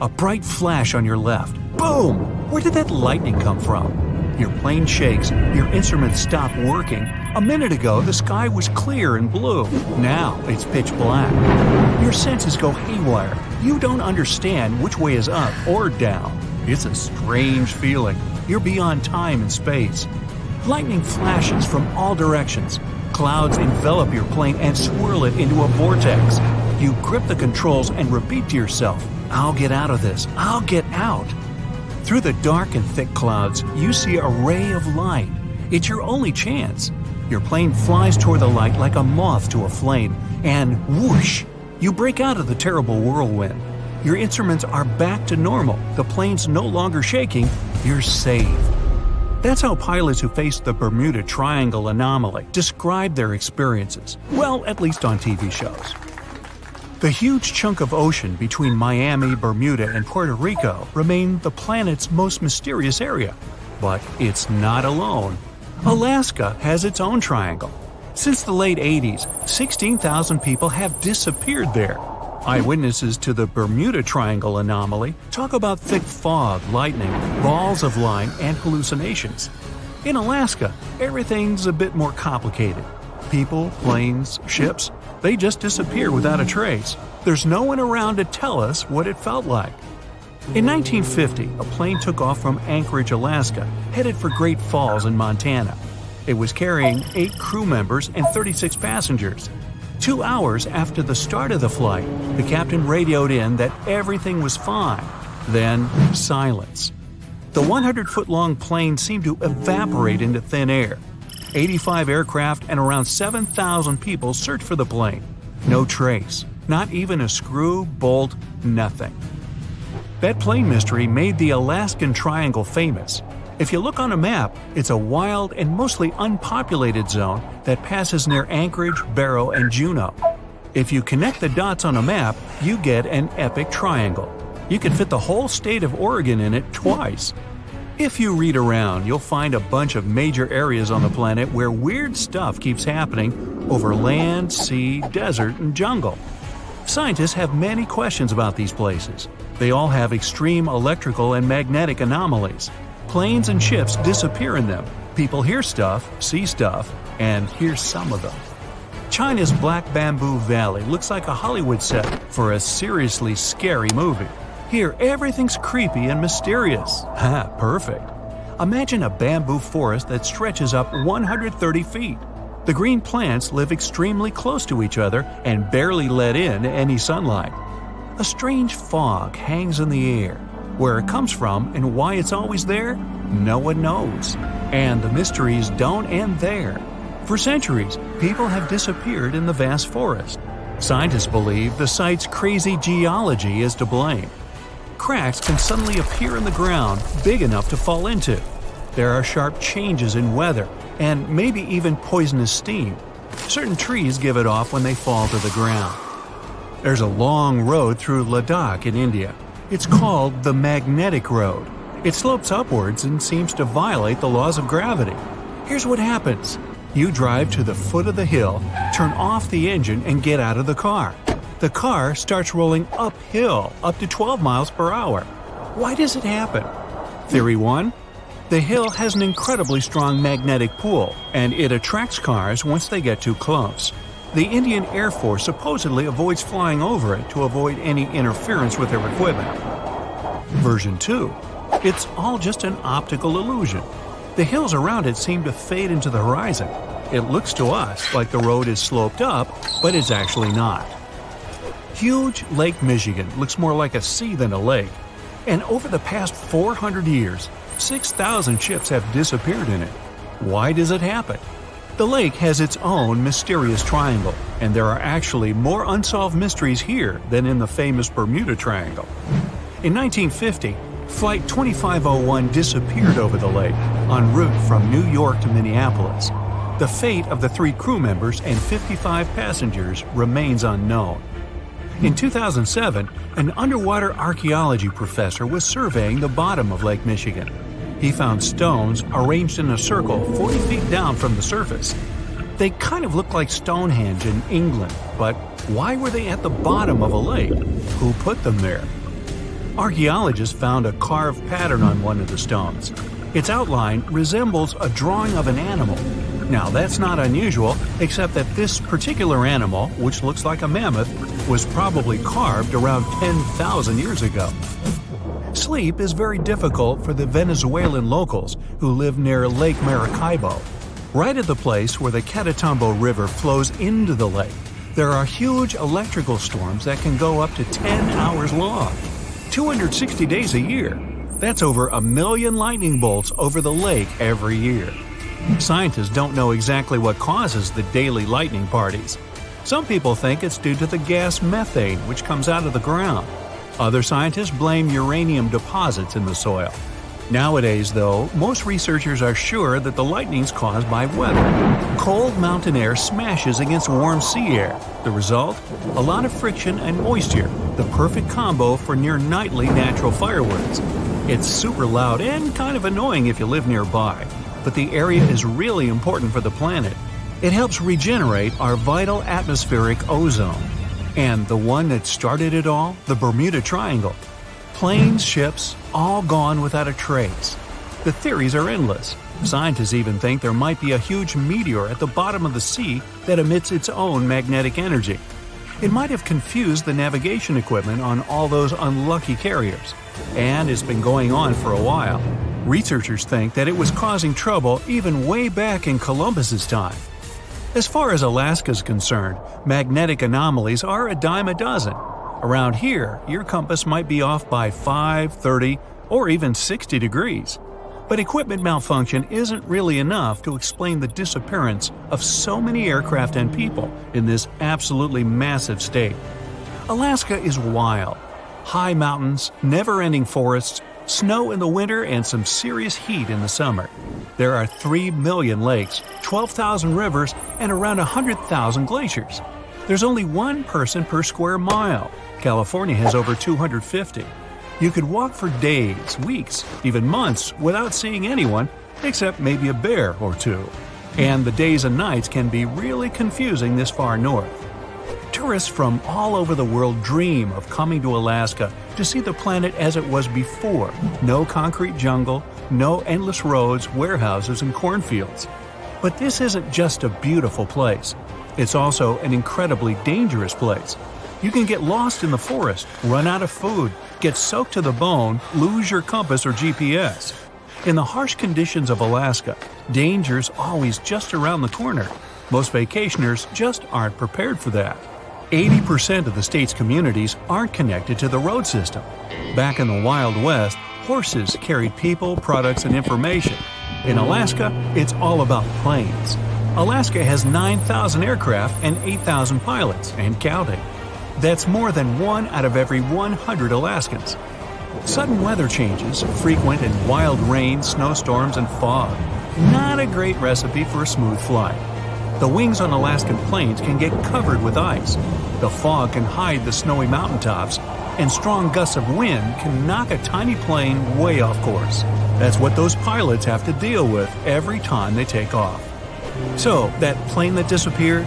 A bright flash on your left. Boom! Where did that lightning come from? Your plane shakes, your instruments stop working. A minute ago, the sky was clear and blue. Now, it's pitch black. Your senses go haywire. You don't understand which way is up or down. It's a strange feeling. You're beyond time and space. Lightning flashes from all directions. Clouds envelop your plane and swirl it into a vortex. You grip the controls and repeat to yourself, "I'll get out of this. I'll get out." Through the dark and thick clouds, you see a ray of light. It's your only chance. Your plane flies toward the light like a moth to a flame, and whoosh! You break out of the terrible whirlwind. Your instruments are back to normal. The plane's no longer shaking. You're saved. That's how pilots who faced the Bermuda Triangle anomaly describe their experiences. Well, at least on TV shows. The huge chunk of ocean between Miami, Bermuda, and Puerto Rico remain the planet's most mysterious area. But it's not alone. Alaska has its own triangle. Since the late 80s, 16,000 people have disappeared there. Eyewitnesses to the Bermuda Triangle anomaly talk about thick fog, lightning, balls of light, and hallucinations. In Alaska, everything's a bit more complicated. People, planes, ships, they just disappear without a trace. There's no one around to tell us what it felt like. In 1950, a plane took off from Anchorage, Alaska, headed for Great Falls in Montana. It was carrying 8 crew members and 36 passengers. 2 hours after the start of the flight, the captain radioed in that everything was fine. Then, silence. The 100-foot-long plane seemed to evaporate into thin air. 85 aircraft and around 7,000 people searched for the plane. No trace. Not even a screw, bolt, nothing. That plane mystery made the Alaskan Triangle famous. If you look on a map, it's a wild and mostly unpopulated zone that passes near Anchorage, Barrow, and Juneau. If you connect the dots on a map, you get an epic triangle. You can fit the whole state of Oregon in it twice. If you read around, you'll find a bunch of major areas on the planet where weird stuff keeps happening over land, sea, desert, and jungle. Scientists have many questions about these places. They all have extreme electrical and magnetic anomalies. Planes and ships disappear in them. People hear stuff, see stuff, and here's some of them. China's Black Bamboo Valley looks like a Hollywood set for a seriously scary movie. Here, everything's creepy and mysterious. Ha, perfect. Imagine a bamboo forest that stretches up 130 feet. The green plants live extremely close to each other and barely let in any sunlight. A strange fog hangs in the air. Where it comes from and why it's always there, no one knows. And the mysteries don't end there. For centuries, people have disappeared in the vast forest. Scientists believe the site's crazy geology is to blame. Cracks can suddenly appear in the ground big enough to fall into. There are sharp changes in weather, and maybe even poisonous steam. Certain trees give it off when they fall to the ground. There's a long road through Ladakh in India. It's called the Magnetic Road. It slopes upwards and seems to violate the laws of gravity. Here's what happens. You drive to the foot of the hill, turn off the engine, and get out of the car. The car starts rolling uphill up to 12 miles per hour. Why does it happen? Theory 1. The hill has an incredibly strong magnetic pull, and it attracts cars once they get too close. The Indian Air Force supposedly avoids flying over it to avoid any interference with their equipment. Version 2. It's all just an optical illusion. The hills around it seem to fade into the horizon. It looks to us like the road is sloped up, but it's actually not. Huge Lake Michigan looks more like a sea than a lake. And over the past 400 years, 6,000 ships have disappeared in it. Why does it happen? The lake has its own mysterious triangle, and there are actually more unsolved mysteries here than in the famous Bermuda Triangle. In 1950, Flight 2501 disappeared over the lake, en route from New York to Minneapolis. The fate of the 3 crew members and 55 passengers remains unknown. In 2007, an underwater archaeology professor was surveying the bottom of Lake Michigan. He found stones arranged in a circle 40 feet down from the surface. They kind of look like Stonehenge in England, but why were they at the bottom of a lake? Who put them there? Archaeologists found a carved pattern on one of the stones. Its outline resembles a drawing of an animal. Now, that's not unusual, except that this particular animal, which looks like a mammoth, was probably carved around 10,000 years ago. Sleep is very difficult for the Venezuelan locals who live near Lake Maracaibo. Right at the place where the Catatumbo River flows into the lake, there are huge electrical storms that can go up to 10 hours long. 260 days a year. That's over 1 million lightning bolts over the lake every year. Scientists don't know exactly what causes the daily lightning parties. Some people think it's due to the gas methane which comes out of the ground. Other scientists blame uranium deposits in the soil. Nowadays, though, most researchers are sure that the lightning's caused by weather. Cold mountain air smashes against warm sea air. The result? A lot of friction and moisture, the perfect combo for near-nightly natural fireworks. It's super loud and kind of annoying if you live nearby, but the area is really important for the planet. It helps regenerate our vital atmospheric ozone. And the one that started it all, the Bermuda Triangle. Planes, ships, all gone without a trace. The theories are endless. Scientists even think there might be a huge meteor at the bottom of the sea that emits its own magnetic energy. It might have confused the navigation equipment on all those unlucky carriers. And it's been going on for a while. Researchers think that it was causing trouble even way back in Columbus's time. As far as Alaska's concerned, magnetic anomalies are a dime a dozen. Around here, your compass might be off by 5, 30, or even 60 degrees. But equipment malfunction isn't really enough to explain the disappearance of so many aircraft and people in this absolutely massive state. Alaska is wild. High mountains, never-ending forests, snow in the winter, and some serious heat in the summer. There are 3 million lakes, 12,000 rivers, and around 100,000 glaciers. There's only one person per square mile. California has over 250. You could walk for days, weeks, even months without seeing anyone, except maybe a bear or two. And the days and nights can be really confusing this far north. Tourists from all over the world dream of coming to Alaska to see the planet as it was before. No concrete jungle, no endless roads, warehouses, and cornfields. But this isn't just a beautiful place. It's also an incredibly dangerous place. You can get lost in the forest, run out of food, get soaked to the bone, lose your compass or GPS. In the harsh conditions of Alaska, danger's always just around the corner. Most vacationers just aren't prepared for that. 80% of the state's communities aren't connected to the road system. Back in the Wild West, horses carried people, products, and information. In Alaska, it's all about planes. Alaska has 9,000 aircraft and 8,000 pilots, and counting. That's more than 1 out of every 100 Alaskans. Sudden weather changes, frequent and wild rain, snowstorms, and fog. Not a great recipe for a smooth flight. The wings on Alaskan planes can get covered with ice. The fog can hide the snowy mountaintops, and strong gusts of wind can knock a tiny plane way off course. That's what those pilots have to deal with every time they take off. So, that plane that disappeared?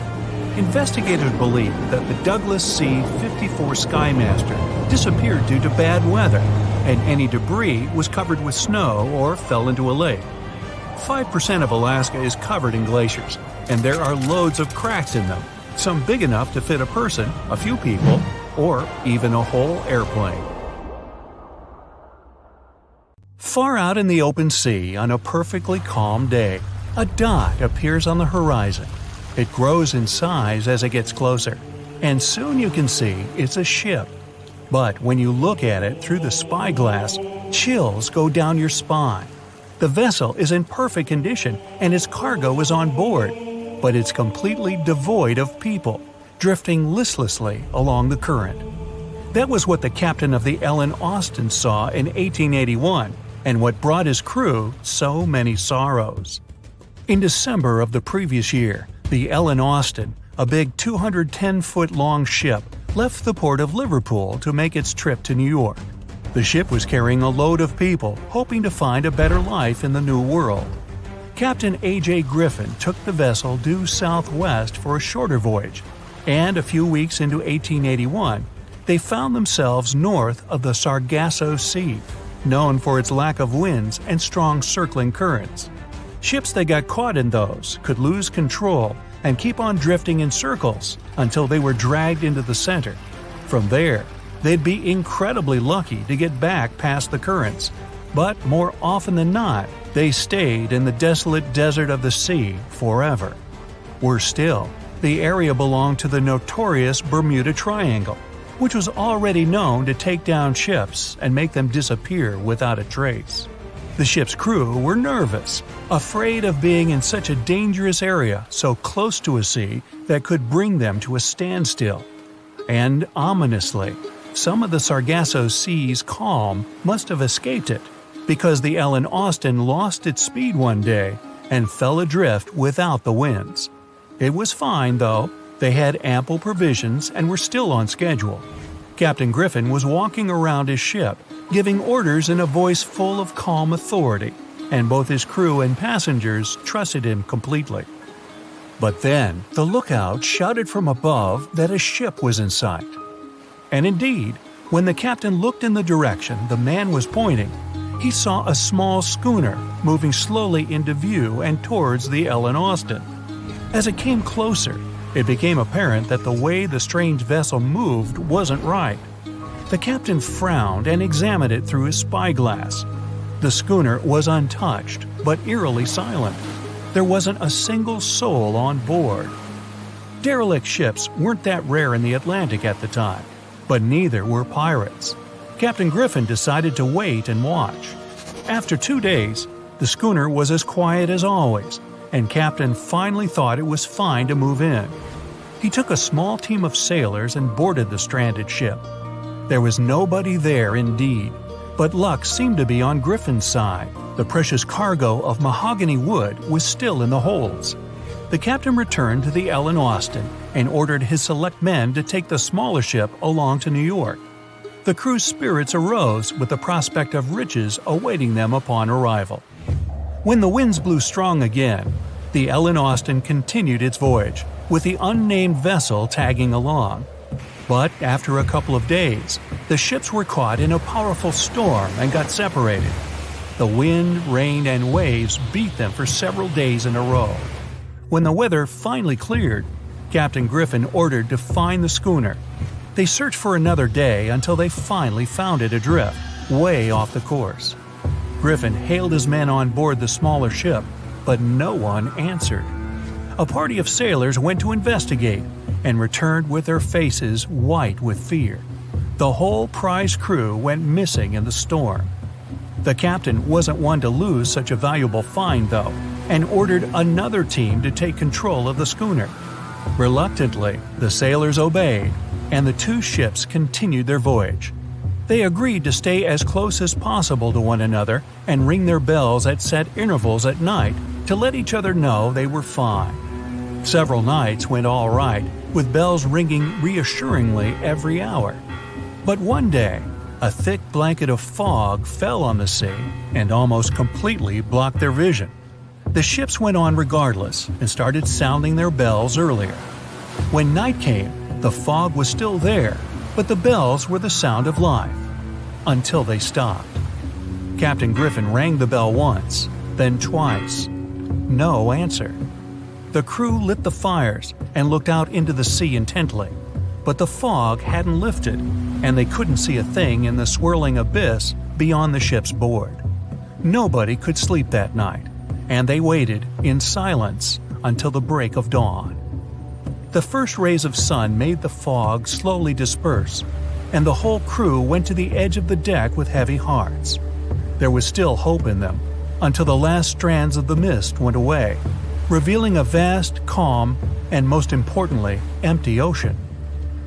Investigators believe that the Douglas C-54 Skymaster disappeared due to bad weather, and any debris was covered with snow or fell into a lake. 5% of Alaska is covered in glaciers, and there are loads of cracks in them, some big enough to fit a person, a few people, or even a whole airplane. Far out in the open sea on a perfectly calm day, a dot appears on the horizon. It grows in size as it gets closer, and soon you can see it's a ship. But when you look at it through the spyglass, chills go down your spine. The vessel is in perfect condition and its cargo is on board, but it's completely devoid of people, drifting listlessly along the current. That was what the captain of the Ellen Austin saw in 1881, and what brought his crew so many sorrows. In December of the previous year, the Ellen Austin, a big 210-foot-long ship, left the port of Liverpool to make its trip to New York. The ship was carrying a load of people hoping to find a better life in the New World. Captain A.J. Griffin took the vessel due southwest for a shorter voyage, and a few weeks into 1881, they found themselves north of the Sargasso Sea, known for its lack of winds and strong circling currents. Ships that got caught in those could lose control and keep on drifting in circles until they were dragged into the center. From there, they'd be incredibly lucky to get back past the currents, but more often than not, they stayed in the desolate desert of the sea forever. Worse still, the area belonged to the notorious Bermuda Triangle, which was already known to take down ships and make them disappear without a trace. The ship's crew were nervous, afraid of being in such a dangerous area so close to a sea that could bring them to a standstill. And ominously, some of the Sargasso Sea's calm must have escaped it, because the Ellen Austin lost its speed one day and fell adrift without the winds. It was fine, though. They had ample provisions and were still on schedule. Captain Griffin was walking around his ship, giving orders in a voice full of calm authority, and both his crew and passengers trusted him completely. But then, the lookout shouted from above that a ship was in sight. And indeed, when the captain looked in the direction the man was pointing, he saw a small schooner moving slowly into view and towards the Ellen Austin. As it came closer, it became apparent that the way the strange vessel moved wasn't right. The captain frowned and examined it through his spyglass. The schooner was untouched, but eerily silent. There wasn't a single soul on board. Derelict ships weren't that rare in the Atlantic at the time, but neither were pirates. Captain Griffin decided to wait and watch. After 2 days, the schooner was as quiet as always, and Captain finally thought it was fine to move in. He took a small team of sailors and boarded the stranded ship. There was nobody there indeed, but luck seemed to be on Griffin's side. The precious cargo of mahogany wood was still in the holds. The captain returned to the Ellen Austin and ordered his select men to take the smaller ship along to New York. The crew's spirits arose with the prospect of riches awaiting them upon arrival. When the winds blew strong again, the Ellen Austin continued its voyage, with the unnamed vessel tagging along. But after a couple of days, the ships were caught in a powerful storm and got separated. The wind, rain, and waves beat them for several days in a row. When the weather finally cleared, Captain Griffin ordered to find the schooner. They searched for another day until they finally found it adrift, way off the course. Griffin hailed his men on board the smaller ship, but no one answered. A party of sailors went to investigate and returned with their faces white with fear. The whole prize crew went missing in the storm. The captain wasn't one to lose such a valuable find, though, and ordered another team to take control of the schooner. Reluctantly, the sailors obeyed, and the two ships continued their voyage. They agreed to stay as close as possible to one another and ring their bells at set intervals at night to let each other know they were fine. Several nights went all right, with bells ringing reassuringly every hour. But one day, a thick blanket of fog fell on the sea and almost completely blocked their vision. The ships went on regardless and started sounding their bells earlier. When night came, the fog was still there, but the bells were the sound of life. Until they stopped. Captain Griffin rang the bell once, then twice. No answer. The crew lit the fires and looked out into the sea intently, but the fog hadn't lifted, and they couldn't see a thing in the swirling abyss beyond the ship's board. Nobody could sleep that night, and they waited in silence until the break of dawn. The first rays of sun made the fog slowly disperse, and the whole crew went to the edge of the deck with heavy hearts. There was still hope in them, until the last strands of the mist went away, revealing a vast, calm, and most importantly, empty ocean.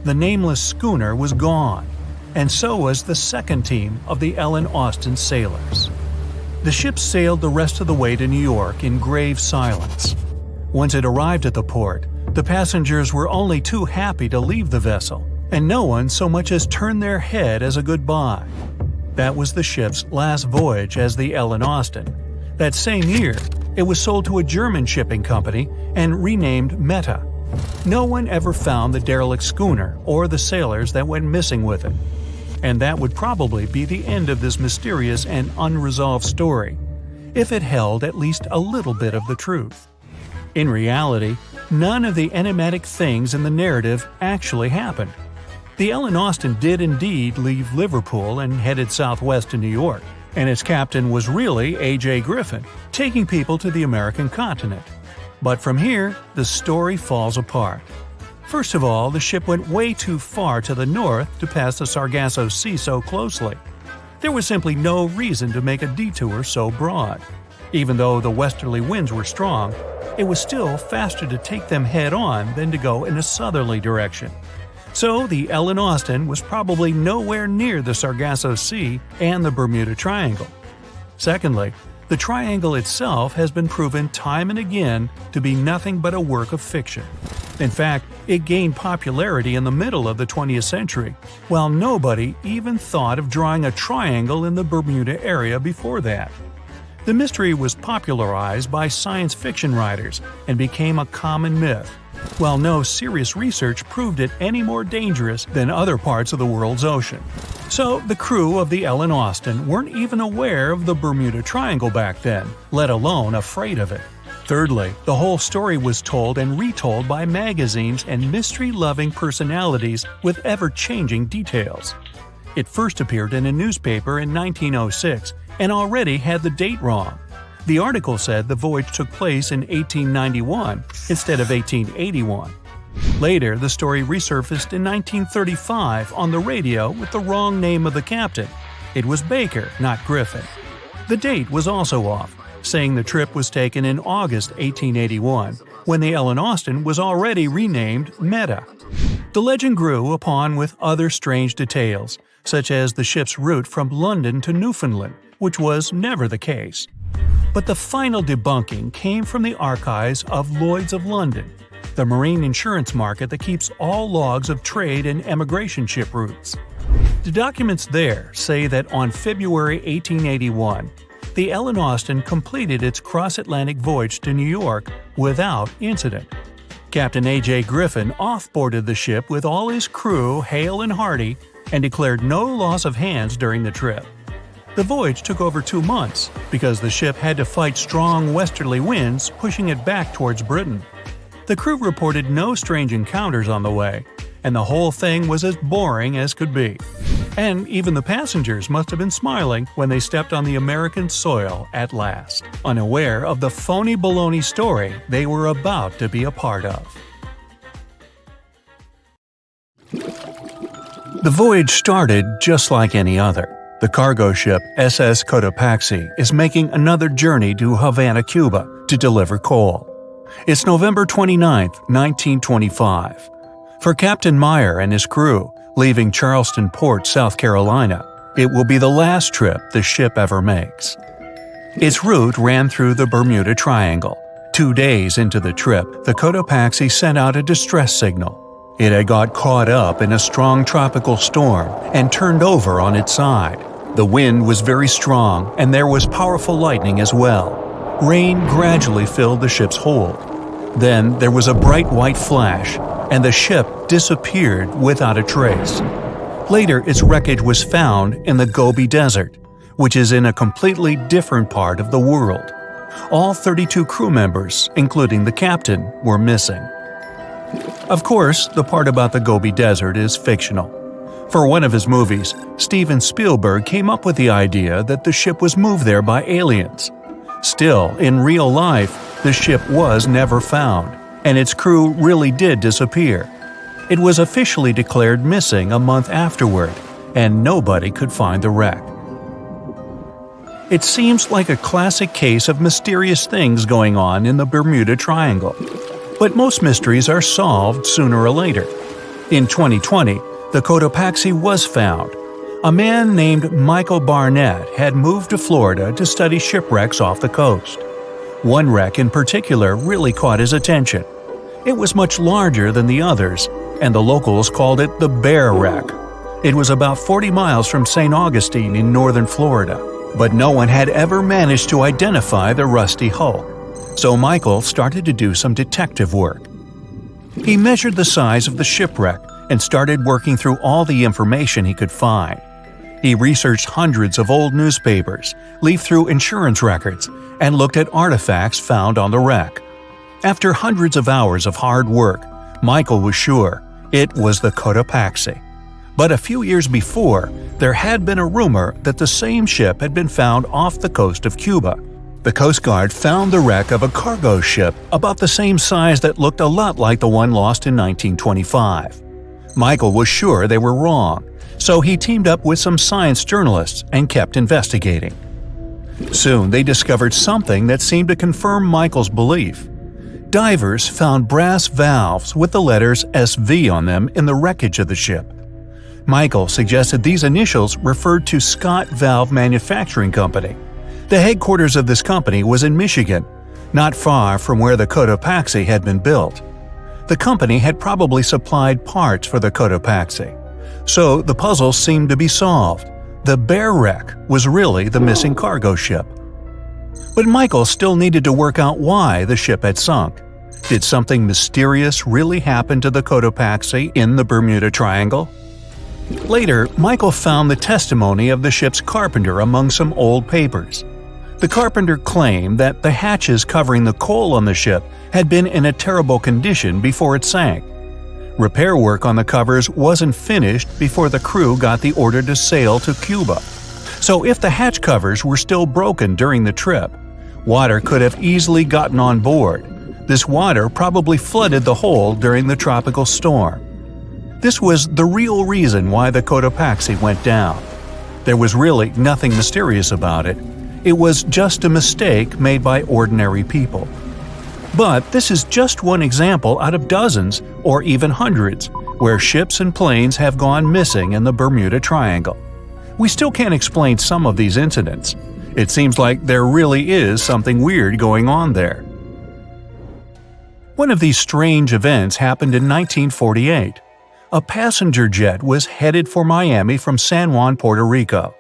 The nameless schooner was gone, and so was the second team of the Ellen Austin sailors. The ship sailed the rest of the way to New York in grave silence. Once it arrived at the port, the passengers were only too happy to leave the vessel, and no one so much as turned their head as a goodbye. That was the ship's last voyage as the Ellen Austin. That same year, it was sold to a German shipping company and renamed Meta, No one ever found the derelict schooner or the sailors that went missing with it. And that would probably be the end of this mysterious and unresolved story, if it held at least a little bit of the truth. In reality, none of the enigmatic things in the narrative actually happened. The Ellen Austin did indeed leave Liverpool and headed southwest to New York, and its captain was really A.J. Griffin, taking people to the American continent. But from here, the story falls apart. First of all, the ship went way too far to the north to pass the Sargasso Sea so closely. There was simply no reason to make a detour so broad. Even though the westerly winds were strong, it was still faster to take them head-on than to go in a southerly direction. So the Ellen Austin was probably nowhere near the Sargasso Sea and the Bermuda Triangle. Secondly, the triangle itself has been proven time and again to be nothing but a work of fiction. In fact, it gained popularity in the middle of the 20th century, while nobody even thought of drawing a triangle in the Bermuda area before that. The mystery was popularized by science fiction writers and became a common myth, while no serious research proved it any more dangerous than other parts of the world's ocean. So the crew of the Ellen Austin weren't even aware of the Bermuda Triangle back then, let alone afraid of it. Thirdly, the whole story was told and retold by magazines and mystery-loving personalities with ever-changing details. It first appeared in a newspaper in 1906 and already had the date wrong. The article said the voyage took place in 1891 instead of 1881. Later, the story resurfaced in 1935 on the radio with the wrong name of the captain. It was Baker, not Griffin. The date was also off, saying the trip was taken in August 1881, when the Ellen Austin was already renamed Meta. The legend grew upon with other strange details, such as the ship's route from London to Newfoundland, which was never the case. But the final debunking came from the archives of Lloyd's of London, the marine insurance market that keeps all logs of trade and emigration ship routes. The documents there say that on February 1881, the Ellen Austin completed its cross-Atlantic voyage to New York without incident. Captain A.J. Griffin off-boarded the ship with all his crew hale and hearty and declared no loss of hands during the trip. The voyage took over 2 months because the ship had to fight strong westerly winds pushing it back towards Britain. The crew reported no strange encounters on the way, and the whole thing was as boring as could be. And even the passengers must have been smiling when they stepped on the American soil at last, unaware of the phony baloney story they were about to be a part of. The voyage started just like any other. The cargo ship SS Cotopaxi is making another journey to Havana, Cuba, to deliver coal. It's November 29, 1925. For Captain Meyer and his crew, leaving Charleston Port, South Carolina, it will be the last trip the ship ever makes. Its route ran through the Bermuda Triangle. 2 days into the trip, the Cotopaxi sent out a distress signal. It had got caught up in a strong tropical storm and turned over on its side. The wind was very strong and there was powerful lightning as well. Rain gradually filled the ship's hold. Then there was a bright white flash, and the ship disappeared without a trace. Later, its wreckage was found in the Gobi Desert, which is in a completely different part of the world. All 32 crew members, including the captain, were missing. Of course, the part about the Gobi Desert is fictional. For one of his movies, Steven Spielberg came up with the idea that the ship was moved there by aliens. Still, in real life, the ship was never found, and its crew really did disappear. It was officially declared missing a month afterward, and nobody could find the wreck. It seems like a classic case of mysterious things going on in the Bermuda Triangle. But most mysteries are solved sooner or later. In 2020, the Cotopaxi was found. A man named Michael Barnett had moved to Florida to study shipwrecks off the coast. One wreck in particular really caught his attention. It was much larger than the others, and the locals called it the Bear Wreck. It was about 40 miles from St. Augustine in northern Florida, but no one had ever managed to identify the rusty hull. So Michael started to do some detective work. He measured the size of the shipwreck and started working through all the information he could find. He researched hundreds of old newspapers, leafed through insurance records, and looked at artifacts found on the wreck. After hundreds of hours of hard work, Michael was sure it was the Cotopaxi. But a few years before, there had been a rumor that the same ship had been found off the coast of Cuba. The Coast Guard found the wreck of a cargo ship about the same size that looked a lot like the one lost in 1925. Michael was sure they were wrong, so he teamed up with some science journalists and kept investigating. Soon they discovered something that seemed to confirm Michael's belief. Divers found brass valves with the letters SV on them in the wreckage of the ship. Michael suggested these initials referred to Scott Valve Manufacturing Company. The headquarters of this company was in Michigan, not far from where the Cotopaxi had been built. The company had probably supplied parts for the Cotopaxi. So the puzzle seemed to be solved. The bare wreck was really the missing cargo ship. But Michael still needed to work out why the ship had sunk. Did something mysterious really happen to the Cotopaxi in the Bermuda Triangle? Later, Michael found the testimony of the ship's carpenter among some old papers. The carpenter claimed that the hatches covering the coal on the ship had been in a terrible condition before it sank. Repair work on the covers wasn't finished before the crew got the order to sail to Cuba. So if the hatch covers were still broken during the trip, water could have easily gotten on board. This water probably flooded the hold during the tropical storm. This was the real reason why the Cotopaxi went down. There was really nothing mysterious about it. It was just a mistake made by ordinary people. But this is just one example out of dozens or even hundreds where ships and planes have gone missing in the Bermuda Triangle. We still can't explain some of these incidents. It seems like there really is something weird going on there. One of these strange events happened in 1948. A passenger jet was headed for Miami from San Juan, Puerto Rico.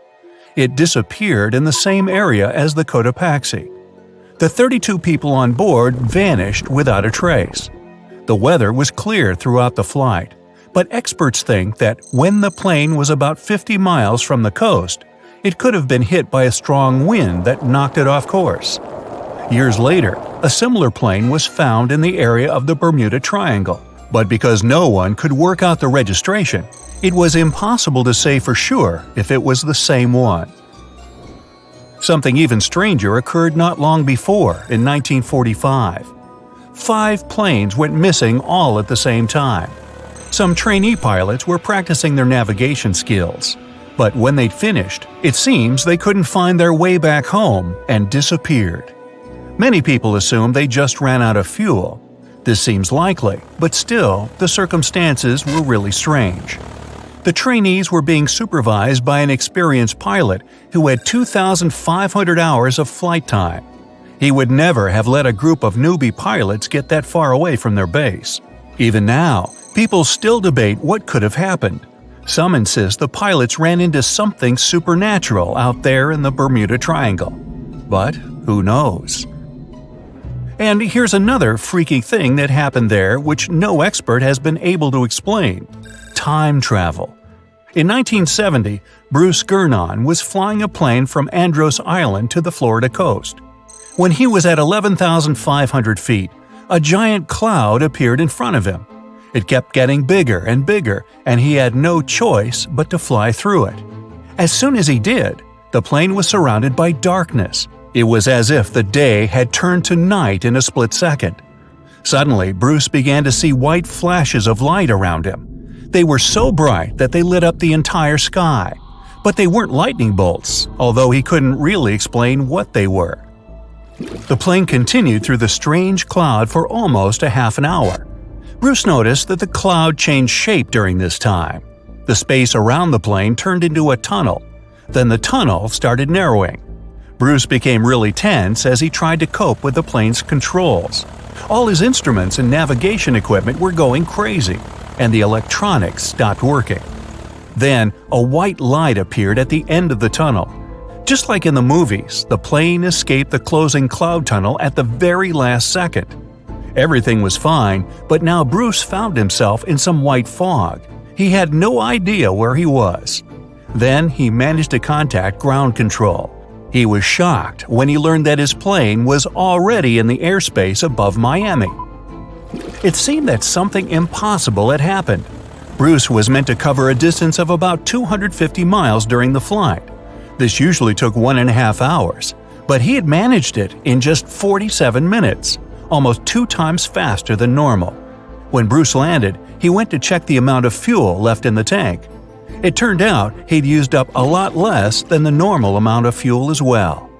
It disappeared in the same area as the Cotopaxi. The 32 people on board vanished without a trace. The weather was clear throughout the flight, but experts think that when the plane was about 50 miles from the coast, it could have been hit by a strong wind that knocked it off course. Years later, a similar plane was found in the area of the Bermuda Triangle, but because no one could work out the registration, it was impossible to say for sure if it was the same one. Something even stranger occurred not long before, in 1945. 5 planes went missing all at the same time. Some trainee pilots were practicing their navigation skills, but when they'd finished, it seems they couldn't find their way back home and disappeared. Many people assume they just ran out of fuel. This seems likely, but still, the circumstances were really strange. The trainees were being supervised by an experienced pilot who had 2,500 hours of flight time. He would never have let a group of newbie pilots get that far away from their base. Even now, people still debate what could have happened. Some insist the pilots ran into something supernatural out there in the Bermuda Triangle. But who knows? And here's another freaky thing that happened there which no expert has been able to explain. Time travel. In 1970, Bruce Gernon was flying a plane from Andros Island to the Florida coast. When he was at 11,500 feet, a giant cloud appeared in front of him. It kept getting bigger and bigger, and he had no choice but to fly through it. As soon as he did, the plane was surrounded by darkness. It was as if the day had turned to night in a split second. Suddenly, Bruce began to see white flashes of light around him. They were so bright that they lit up the entire sky. But they weren't lightning bolts, although he couldn't really explain what they were. The plane continued through the strange cloud for almost a half an hour. Bruce noticed that the cloud changed shape during this time. The space around the plane turned into a tunnel. Then the tunnel started narrowing. Bruce became really tense as he tried to cope with the plane's controls. All his instruments and navigation equipment were going crazy, and the electronics stopped working. Then, a white light appeared at the end of the tunnel. Just like in the movies, the plane escaped the closing cloud tunnel at the very last second. Everything was fine, but now Bruce found himself in some white fog. He had no idea where he was. Then he managed to contact ground control. He was shocked when he learned that his plane was already in the airspace above Miami. It seemed that something impossible had happened. Bruce was meant to cover a distance of about 250 miles during the flight. This usually took 1.5 hours, but he had managed it in just 47 minutes, almost 2 times faster than normal. When Bruce landed, he went to check the amount of fuel left in the tank. It turned out he'd used up a lot less than the normal amount of fuel as well.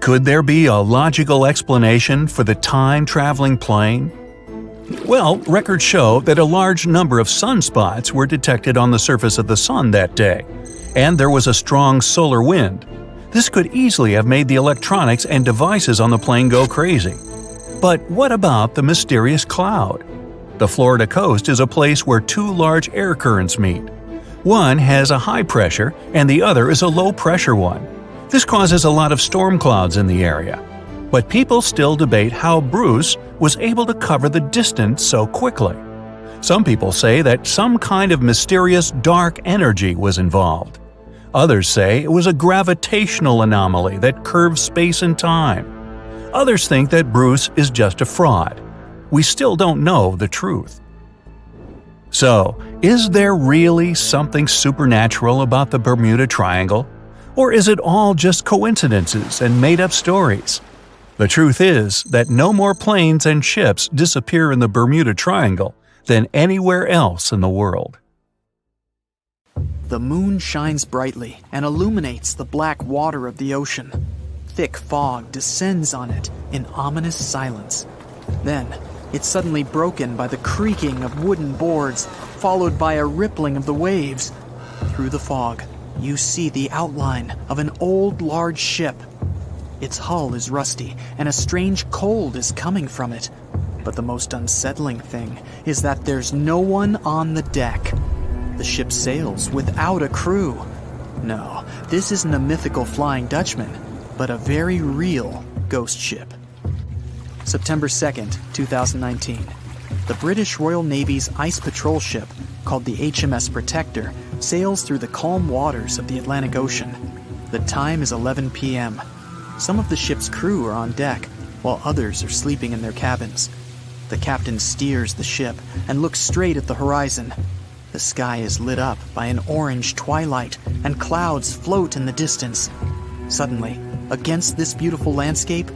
Could there be a logical explanation for the time-traveling plane? Well, records show that a large number of sunspots were detected on the surface of the sun that day, and there was a strong solar wind. This could easily have made the electronics and devices on the plane go crazy. But what about the mysterious cloud? The Florida coast is a place where 2 large air currents meet. One has a high pressure and the other is a low pressure one. This causes a lot of storm clouds in the area. But people still debate how Bruce was able to cover the distance so quickly. Some people say that some kind of mysterious dark energy was involved. Others say it was a gravitational anomaly that curves space and time. Others think that Bruce is just a fraud. We still don't know the truth. So, is there really something supernatural about the Bermuda Triangle? Or is it all just coincidences and made-up stories? The truth is that no more planes and ships disappear in the Bermuda Triangle than anywhere else in the world. The moon shines brightly and illuminates the black water of the ocean. Thick fog descends on it in ominous silence. Then, it's suddenly broken by the creaking of wooden boards, followed by a rippling of the waves. Through the fog, you see the outline of an old large ship. Its hull is rusty, and a strange cold is coming from it. But the most unsettling thing is that there's no one on the deck. The ship sails without a crew. No, this isn't a mythical Flying Dutchman, but a very real ghost ship. September 2nd, 2019. The British Royal Navy's ice patrol ship, called the HMS Protector, sails through the calm waters of the Atlantic Ocean. The time is 11 p.m. Some of the ship's crew are on deck, while others are sleeping in their cabins. The captain steers the ship and looks straight at the horizon. The sky is lit up by an orange twilight, and clouds float in the distance. Suddenly, against this beautiful landscape,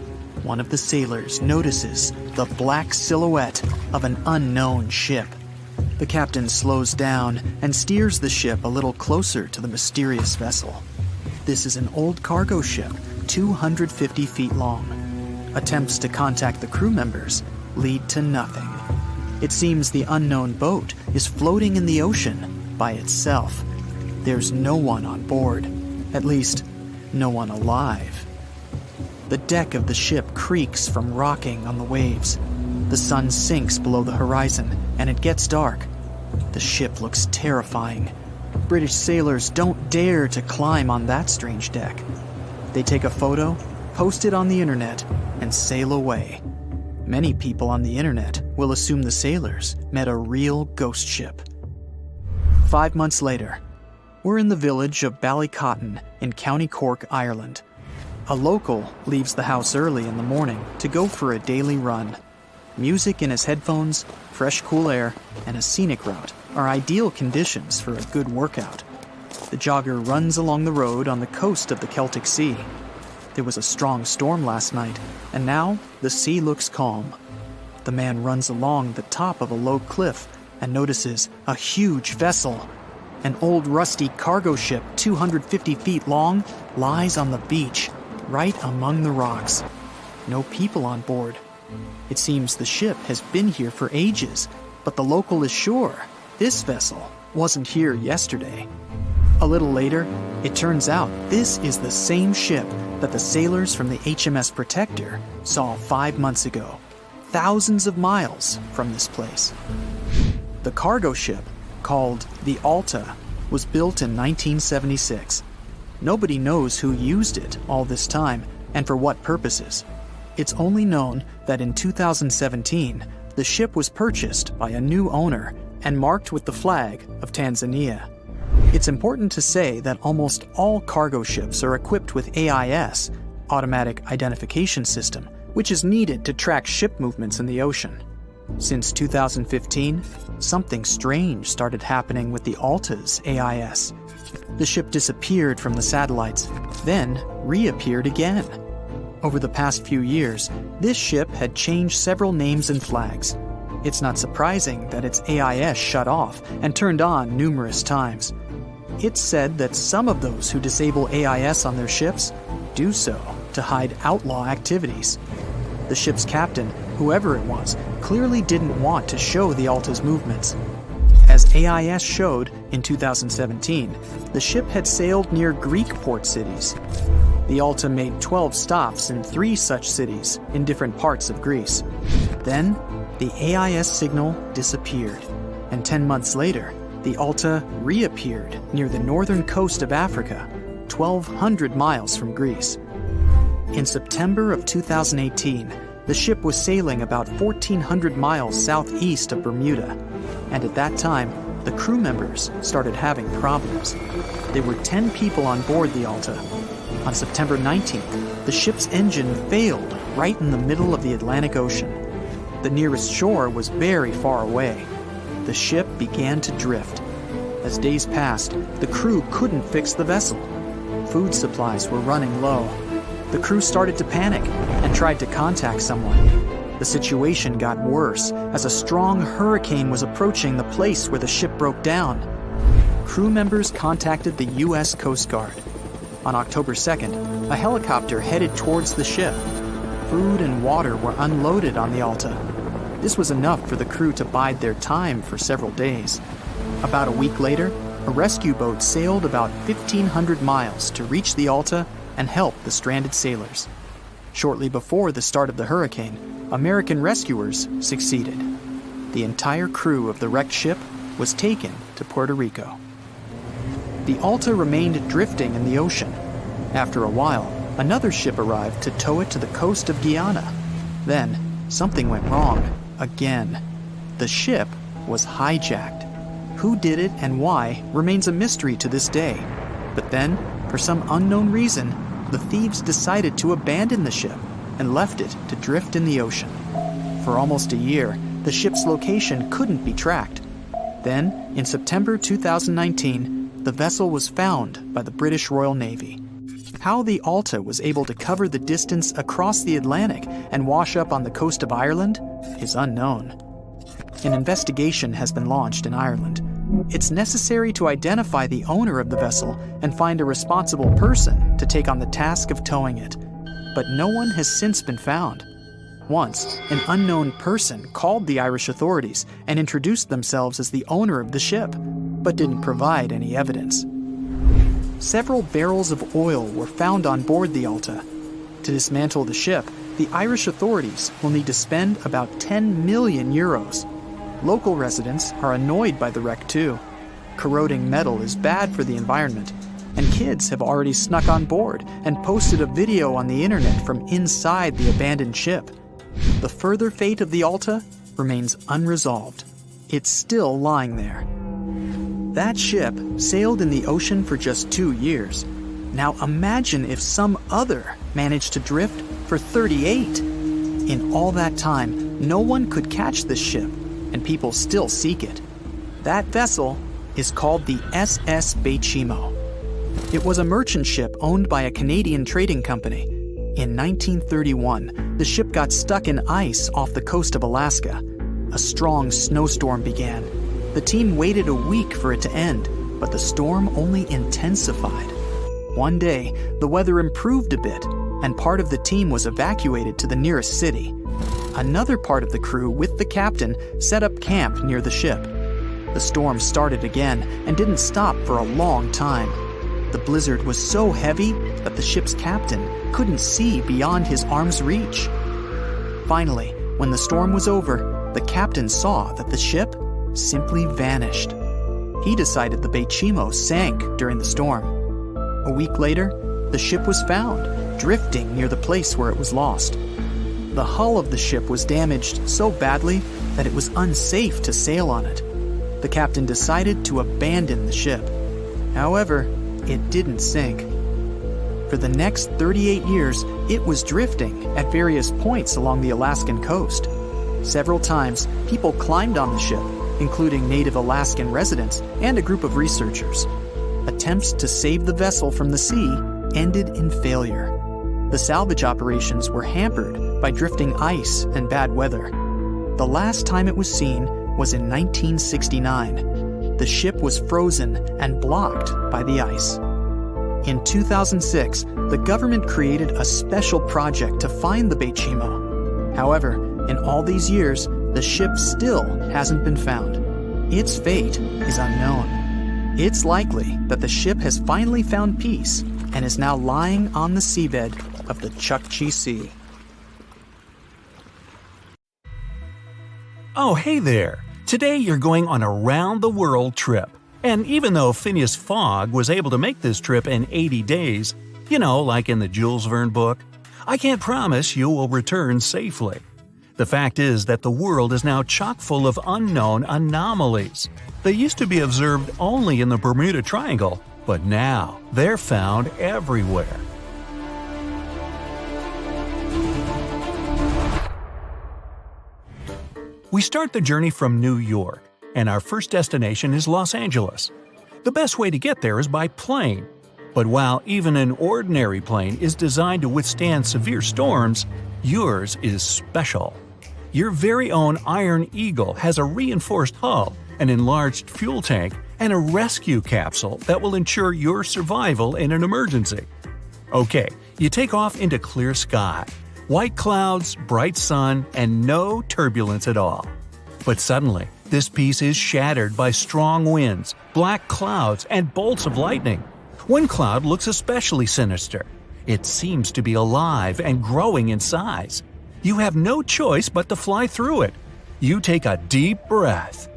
one of the sailors notices the black silhouette of an unknown ship. The captain slows down and steers the ship a little closer to the mysterious vessel. This is an old cargo ship, 250 feet long. Attempts to contact the crew members lead to nothing. It seems the unknown boat is floating in the ocean by itself. There's no one on board, at least, no one alive. The deck of the ship creaks from rocking on the waves. The sun sinks below the horizon, and it gets dark. The ship looks terrifying. British sailors don't dare to climb on that strange deck. They take a photo, post it on the internet, and sail away. Many people on the internet will assume the sailors met a real ghost ship. 5 months later, we're in the village of Ballycotton in County Cork, Ireland. A local leaves the house early in the morning to go for a daily run. Music in his headphones, fresh cool air, and a scenic route are ideal conditions for a good workout. The jogger runs along the road on the coast of the Celtic Sea. There was a strong storm last night, and now the sea looks calm. The man runs along the top of a low cliff and notices a huge vessel. An old rusty cargo ship 250 feet long lies on the beach, right among the rocks. No people on board. It seems the ship has been here for ages, but the local is sure this vessel wasn't here yesterday. A little later, it turns out this is the same ship that the sailors from the HMS Protector saw 5 months ago, thousands of miles from this place. The cargo ship, called the Alta, was built in 1976. Nobody knows who used it all this time and for what purposes. It's only known that in 2017, the ship was purchased by a new owner and marked with the flag of Tanzania. It's important to say that almost all cargo ships are equipped with AIS, Automatic Identification System, which is needed to track ship movements in the ocean. Since 2015, something strange started happening with the Alta's AIS. The ship disappeared from the satellites, then reappeared again. Over the past few years, this ship had changed several names and flags. It's not surprising that its AIS shut off and turned on numerous times. It's said that some of those who disable AIS on their ships do so to hide outlaw activities. The ship's captain, whoever it was, clearly didn't want to show the Alta's movements. As AIS showed in 2017, the ship had sailed near Greek port cities. The Alta made 12 stops in 3 such cities in different parts of Greece. Then, the AIS signal disappeared, and 10 months later, the Alta reappeared near the northern coast of Africa, 1,200 miles from Greece. In September of 2018, the ship was sailing about 1,400 miles southeast of Bermuda, and at that time, the crew members started having problems. There were 10 people on board the Alta. On September 19th, the ship's engine failed right in the middle of the Atlantic Ocean. The nearest shore was very far away. The ship began to drift. As days passed, the crew couldn't fix the vessel. Food supplies were running low. The crew started to panic and tried to contact someone. The situation got worse as a strong hurricane was approaching the place where the ship broke down. Crew members contacted the U.S. Coast Guard. On October 2nd, a helicopter headed towards the ship. Food and water were unloaded on the Alta. This was enough for the crew to bide their time for several days. About a week later, a rescue boat sailed about 1,500 miles to reach the Alta and help the stranded sailors. Shortly before the start of the hurricane, American rescuers succeeded. The entire crew of the wrecked ship was taken to Puerto Rico. The Alta remained drifting in the ocean. After a while, another ship arrived to tow it to the coast of Guyana. Then, something went wrong again. The ship was hijacked. Who did it and why remains a mystery to this day. But then, for some unknown reason, the thieves decided to abandon the ship and left it to drift in the ocean. For almost a year, the ship's location couldn't be tracked. Then, in September 2019, the vessel was found by the British Royal Navy. How the Alta was able to cover the distance across the Atlantic and wash up on the coast of Ireland is unknown. An investigation has been launched in Ireland. It's necessary to identify the owner of the vessel and find a responsible person to take on the task of towing it. But no one has since been found. Once, an unknown person called the Irish authorities and introduced themselves as the owner of the ship, but didn't provide any evidence. Several barrels of oil were found on board the Alta. To dismantle the ship, the Irish authorities will need to spend about 10 million euros. Local residents are annoyed by the wreck too. Corroding metal is bad for the environment, and kids have already snuck on board and posted a video on the internet from inside the abandoned ship. The further fate of the Alta remains unresolved. It's still lying there. That ship sailed in the ocean for just 2 years. Now imagine if some other managed to drift for 38. In all that time, no one could catch this ship, and people still seek it. That vessel is called the SS Baychimo. It was a merchant ship owned by a Canadian trading company. In 1931, the ship got stuck in ice off the coast of Alaska. A strong snowstorm began. The team waited a week for it to end, but the storm only intensified. One day, the weather improved a bit, and part of the team was evacuated to the nearest city. Another part of the crew, with the captain, set up camp near the ship. The storm started again and didn't stop for a long time. The blizzard was so heavy that the ship's captain couldn't see beyond his arm's reach. Finally, when the storm was over, the captain saw that the ship simply vanished. He decided the Baychimo sank during the storm. A week later, the ship was found, drifting near the place where it was lost. The hull of the ship was damaged so badly that it was unsafe to sail on it. The captain decided to abandon the ship. However, it didn't sink. For the next 38 years, it was drifting at various points along the Alaskan coast. Several times, people climbed on the ship, including native Alaskan residents and a group of researchers. Attempts to save the vessel from the sea ended in failure. The salvage operations were hampered by drifting ice and bad weather. The last time it was seen was in 1969. The ship was frozen and blocked by the ice. In 2006, the government created a special project to find the Baychimo. However, in all these years, the ship still hasn't been found. Its fate is unknown. It's likely that the ship has finally found peace and is now lying on the seabed of the Chukchi Sea. Oh, hey there! Today you're going on a round-the-world trip. And even though Phineas Fogg was able to make this trip in 80 days, like in the Jules Verne book, I can't promise you will return safely. The fact is that the world is now chock full of unknown anomalies. They used to be observed only in the Bermuda Triangle, but now they're found everywhere. We start the journey from New York, and our first destination is Los Angeles. The best way to get there is by plane. But while even an ordinary plane is designed to withstand severe storms, yours is special. Your very own Iron Eagle has a reinforced hull, an enlarged fuel tank, and a rescue capsule that will ensure your survival in an emergency. Okay, you take off into clear sky. White clouds, bright sun, and no turbulence at all. But suddenly, this piece is shattered by strong winds, black clouds, and bolts of lightning. One cloud looks especially sinister. It seems to be alive and growing in size. You have no choice but to fly through it. You take a deep breath.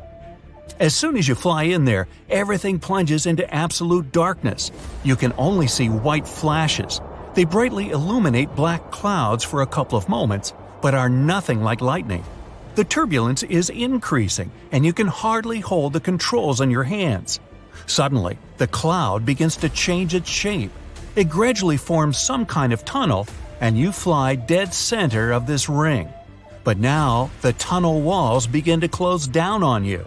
As soon as you fly in there, everything plunges into absolute darkness. You can only see white flashes. They brightly illuminate black clouds for a couple of moments, but are nothing like lightning. The turbulence is increasing, and you can hardly hold the controls on your hands. Suddenly, the cloud begins to change its shape. It gradually forms some kind of tunnel, and you fly dead center of this ring. But now, the tunnel walls begin to close down on you.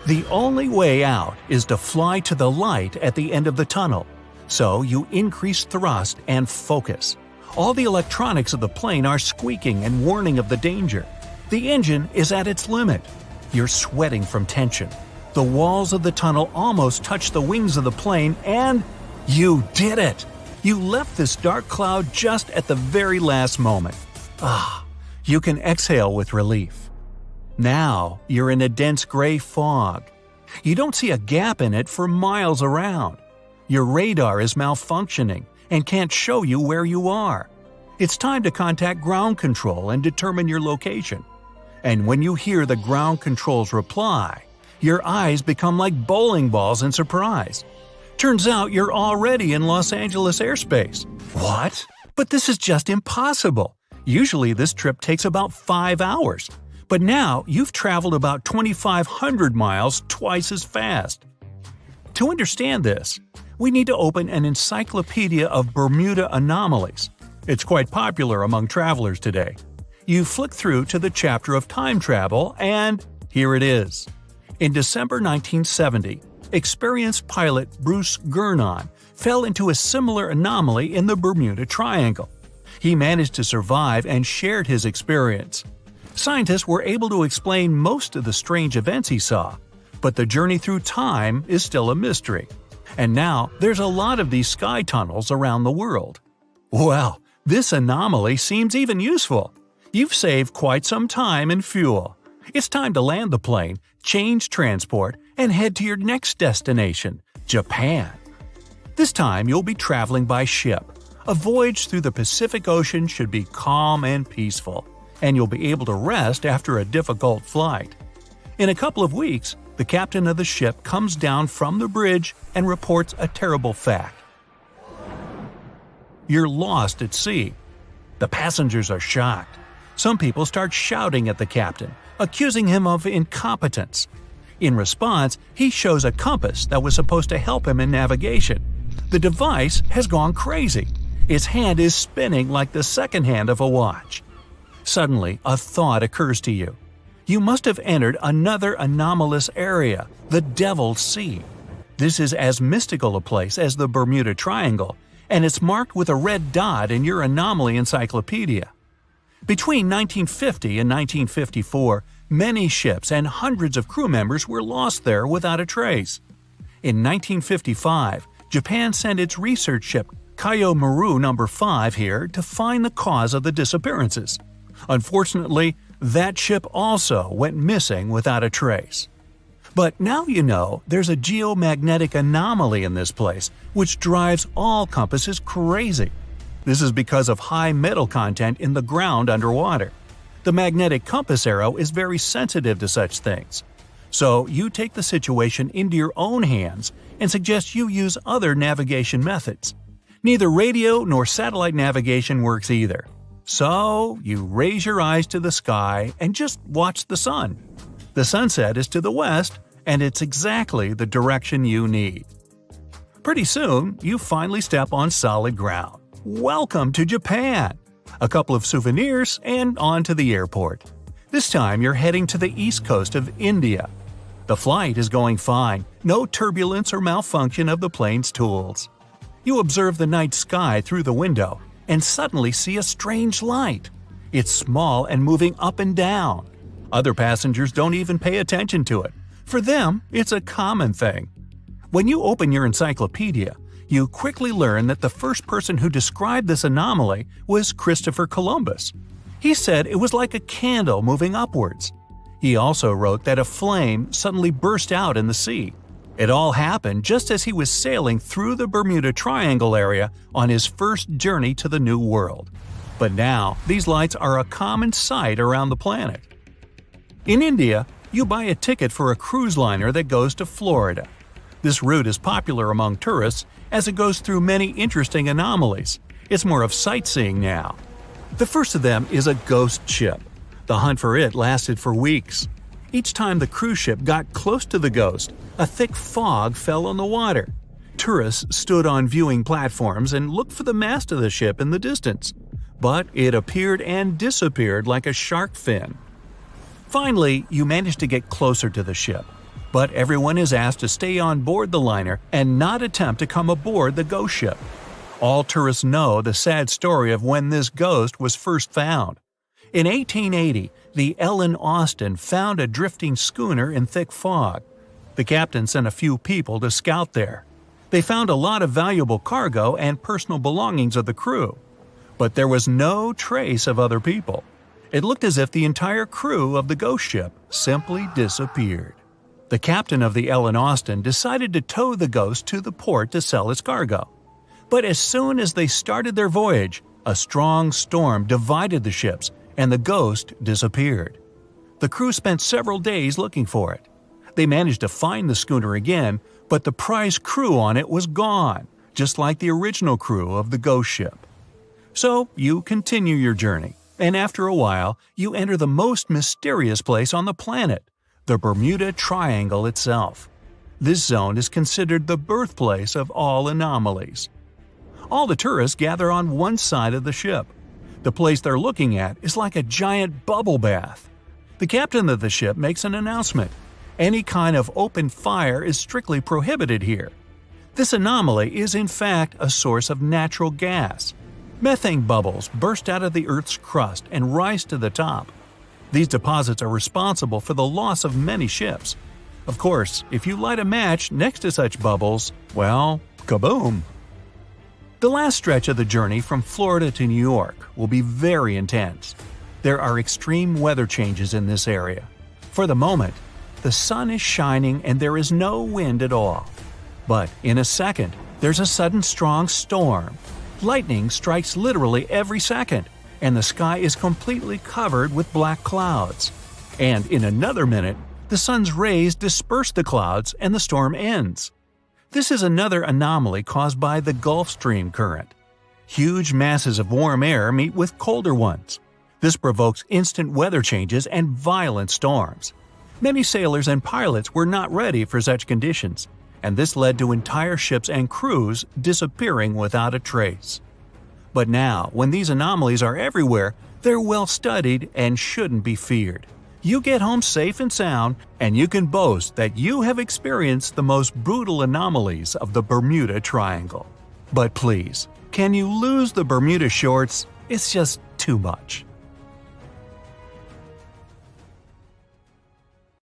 The only way out is to fly to the light at the end of the tunnel. So you increase thrust and focus. All the electronics of the plane are squeaking and warning of the danger. The engine is at its limit. You're sweating from tension. The walls of the tunnel almost touch the wings of the plane, and you did it! You left this dark cloud just at the very last moment. You can exhale with relief. Now you're in a dense gray fog. You don't see a gap in it for miles around. Your radar is malfunctioning and can't show you where you are. It's time to contact ground control and determine your location. And when you hear the ground control's reply, your eyes become like bowling balls in surprise. Turns out you're already in Los Angeles airspace. What? But this is just impossible. Usually this trip takes about 5 hours. But now you've traveled about 2,500 miles twice as fast. To understand this, we need to open an encyclopedia of Bermuda anomalies. It's quite popular among travelers today. You flick through to the chapter of time travel, and here it is. In December 1970, experienced pilot Bruce Gernon fell into a similar anomaly in the Bermuda Triangle. He managed to survive and shared his experience. Scientists were able to explain most of the strange events he saw, but the journey through time is still a mystery. And now there's a lot of these sky tunnels around the world. Well, this anomaly seems even useful. You've saved quite some time and fuel. It's time to land the plane, change transport, and head to your next destination, Japan. This time you'll be traveling by ship. A voyage through the Pacific Ocean should be calm and peaceful, and you'll be able to rest after a difficult flight. In a couple of weeks, the captain of the ship comes down from the bridge and reports a terrible fact. You're lost at sea. The passengers are shocked. Some people start shouting at the captain, accusing him of incompetence. In response, he shows a compass that was supposed to help him in navigation. The device has gone crazy. Its hand is spinning like the second hand of a watch. Suddenly, a thought occurs to you. You must have entered another anomalous area, the Devil's Sea. This is as mystical a place as the Bermuda Triangle, and it's marked with a red dot in your anomaly encyclopedia. Between 1950 and 1954, many ships and hundreds of crew members were lost there without a trace. In 1955, Japan sent its research ship Kaiomaru No. 5 here to find the cause of the disappearances. Unfortunately, that ship also went missing without a trace. But now you know there's a geomagnetic anomaly in this place which drives all compasses crazy. This is because of high metal content in the ground underwater. The magnetic compass arrow is very sensitive to such things. So you take the situation into your own hands and suggest you use other navigation methods. Neither radio nor satellite navigation works either. So you raise your eyes to the sky and just watch the sun. The sunset is to the west, and it's exactly the direction you need. Pretty soon, you finally step on solid ground. Welcome to Japan! A couple of souvenirs and on to the airport. This time you're heading to the east coast of India. The flight is going fine, no turbulence or malfunction of the plane's tools. You observe the night sky through the window and suddenly see a strange light. It's small and moving up and down. Other passengers don't even pay attention to it. For them, it's a common thing. When you open your encyclopedia, you quickly learn that the first person who described this anomaly was Christopher Columbus. He said it was like a candle moving upwards. He also wrote that a flame suddenly burst out in the sea. It all happened just as he was sailing through the Bermuda Triangle area on his first journey to the New World. But now, these lights are a common sight around the planet. In India, you buy a ticket for a cruise liner that goes to Florida. This route is popular among tourists as it goes through many interesting anomalies. It's more of sightseeing now. The first of them is a ghost ship. The hunt for it lasted for weeks. Each time the cruise ship got close to the ghost, a thick fog fell on the water. Tourists stood on viewing platforms and looked for the mast of the ship in the distance. But it appeared and disappeared like a shark fin. Finally, you manage to get closer to the ship. But everyone is asked to stay on board the liner and not attempt to come aboard the ghost ship. All tourists know the sad story of when this ghost was first found. In 1880, the Ellen Austin found a drifting schooner in thick fog. The captain sent a few people to scout there. They found a lot of valuable cargo and personal belongings of the crew. But there was no trace of other people. It looked as if the entire crew of the ghost ship simply disappeared. The captain of the Ellen Austin decided to tow the ghost to the port to sell its cargo. But as soon as they started their voyage, a strong storm divided the ships and the ghost disappeared. The crew spent several days looking for it. They managed to find the schooner again, but the prize crew on it was gone, just like the original crew of the ghost ship. So you continue your journey, and after a while, you enter the most mysterious place on the planet, the Bermuda Triangle itself. This zone is considered the birthplace of all anomalies. All the tourists gather on one side of the ship. The place they're looking at is like a giant bubble bath. The captain of the ship makes an announcement. Any kind of open fire is strictly prohibited here. This anomaly is in fact a source of natural gas. Methane bubbles burst out of the Earth's crust and rise to the top. These deposits are responsible for the loss of many ships. Of course, if you light a match next to such bubbles, well, kaboom! The last stretch of the journey from Florida to New York will be very intense. There are extreme weather changes in this area. For the moment, the sun is shining and there is no wind at all. But in a second, there's a sudden strong storm. Lightning strikes literally every second, and the sky is completely covered with black clouds. And in another minute, the sun's rays disperse the clouds and the storm ends. This is another anomaly caused by the Gulf Stream current. Huge masses of warm air meet with colder ones. This provokes instant weather changes and violent storms. Many sailors and pilots were not ready for such conditions, and this led to entire ships and crews disappearing without a trace. But now, when these anomalies are everywhere, they're well studied and shouldn't be feared. You get home safe and sound, and you can boast that you have experienced the most brutal anomalies of the Bermuda Triangle. But please, can you lose the Bermuda shorts? It's just too much.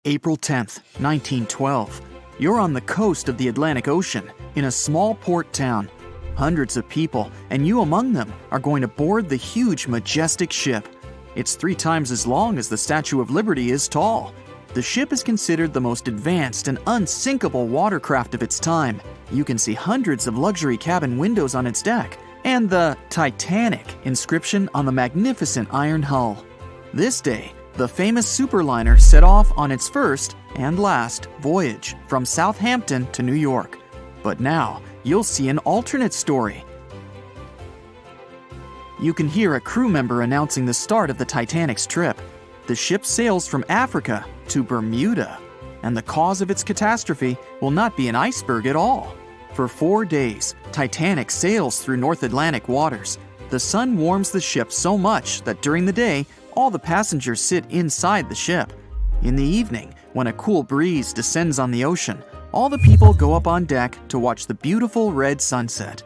April 10th, 1912. You're on the coast of the Atlantic Ocean, in a small port town. Hundreds of people, and you among them, are going to board the huge, majestic ship. It's 3 times as long as the Statue of Liberty is tall. The ship is considered the most advanced and unsinkable watercraft of its time. You can see hundreds of luxury cabin windows on its deck, and the Titanic inscription on the magnificent iron hull. This day, the famous superliner set off on its first and last voyage from Southampton to New York. But now, you'll see an alternate story. You can hear a crew member announcing the start of the Titanic's trip. The ship sails from Africa to Bermuda, and the cause of its catastrophe will not be an iceberg at all. For 4 days, Titanic sails through North Atlantic waters. The sun warms the ship so much that during the day, all the passengers sit inside the ship. In the evening, when a cool breeze descends on the ocean, all the people go up on deck to watch the beautiful red sunset.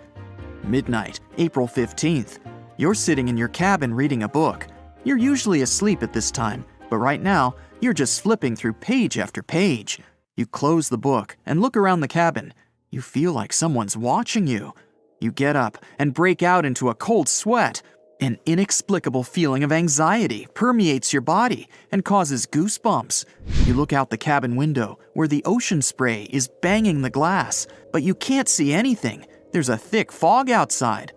Midnight, April 15th. You're sitting in your cabin reading a book. You're usually asleep at this time, but right now, you're just flipping through page after page. You close the book and look around the cabin. You feel like someone's watching you. You get up and break out into a cold sweat. An inexplicable feeling of anxiety permeates your body and causes goosebumps. You look out the cabin window where the ocean spray is banging the glass, but you can't see anything. There's a thick fog outside.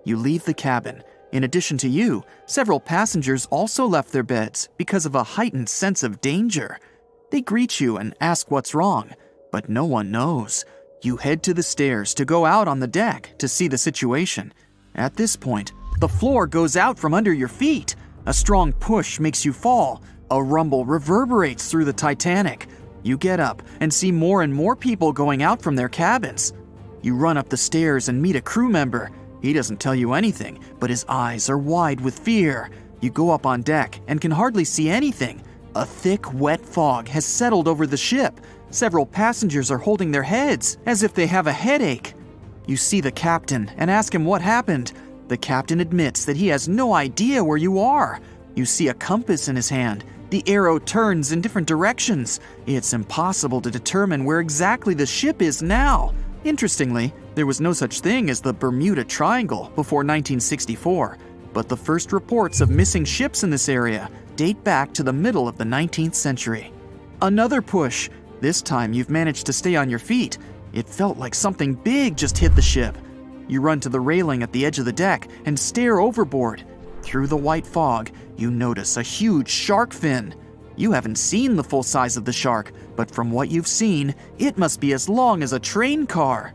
You leave the cabin. In addition to you, several passengers also left their beds because of a heightened sense of danger. They greet you and ask what's wrong, but no one knows. You head to the stairs to go out on the deck to see the situation. At this point, the floor goes out from under your feet. A strong push makes you fall. A rumble reverberates through the Titanic. You get up and see more and more people going out from their cabins. You run up the stairs and meet a crew member. He doesn't tell you anything, but his eyes are wide with fear. You go up on deck and can hardly see anything. A thick, wet fog has settled over the ship. Several passengers are holding their heads as if they have a headache. You see the captain and ask him what happened. The captain admits that he has no idea where you are. You see a compass in his hand. The arrow turns in different directions. It's impossible to determine where exactly the ship is now. Interestingly, there was no such thing as the Bermuda Triangle before 1964, but the first reports of missing ships in this area date back to the middle of the 19th century. Another push. This time you've managed to stay on your feet. It felt like something big just hit the ship. You run to the railing at the edge of the deck and stare overboard. Through the white fog, you notice a huge shark fin. You haven't seen the full size of the shark, but from what you've seen, it must be as long as a train car.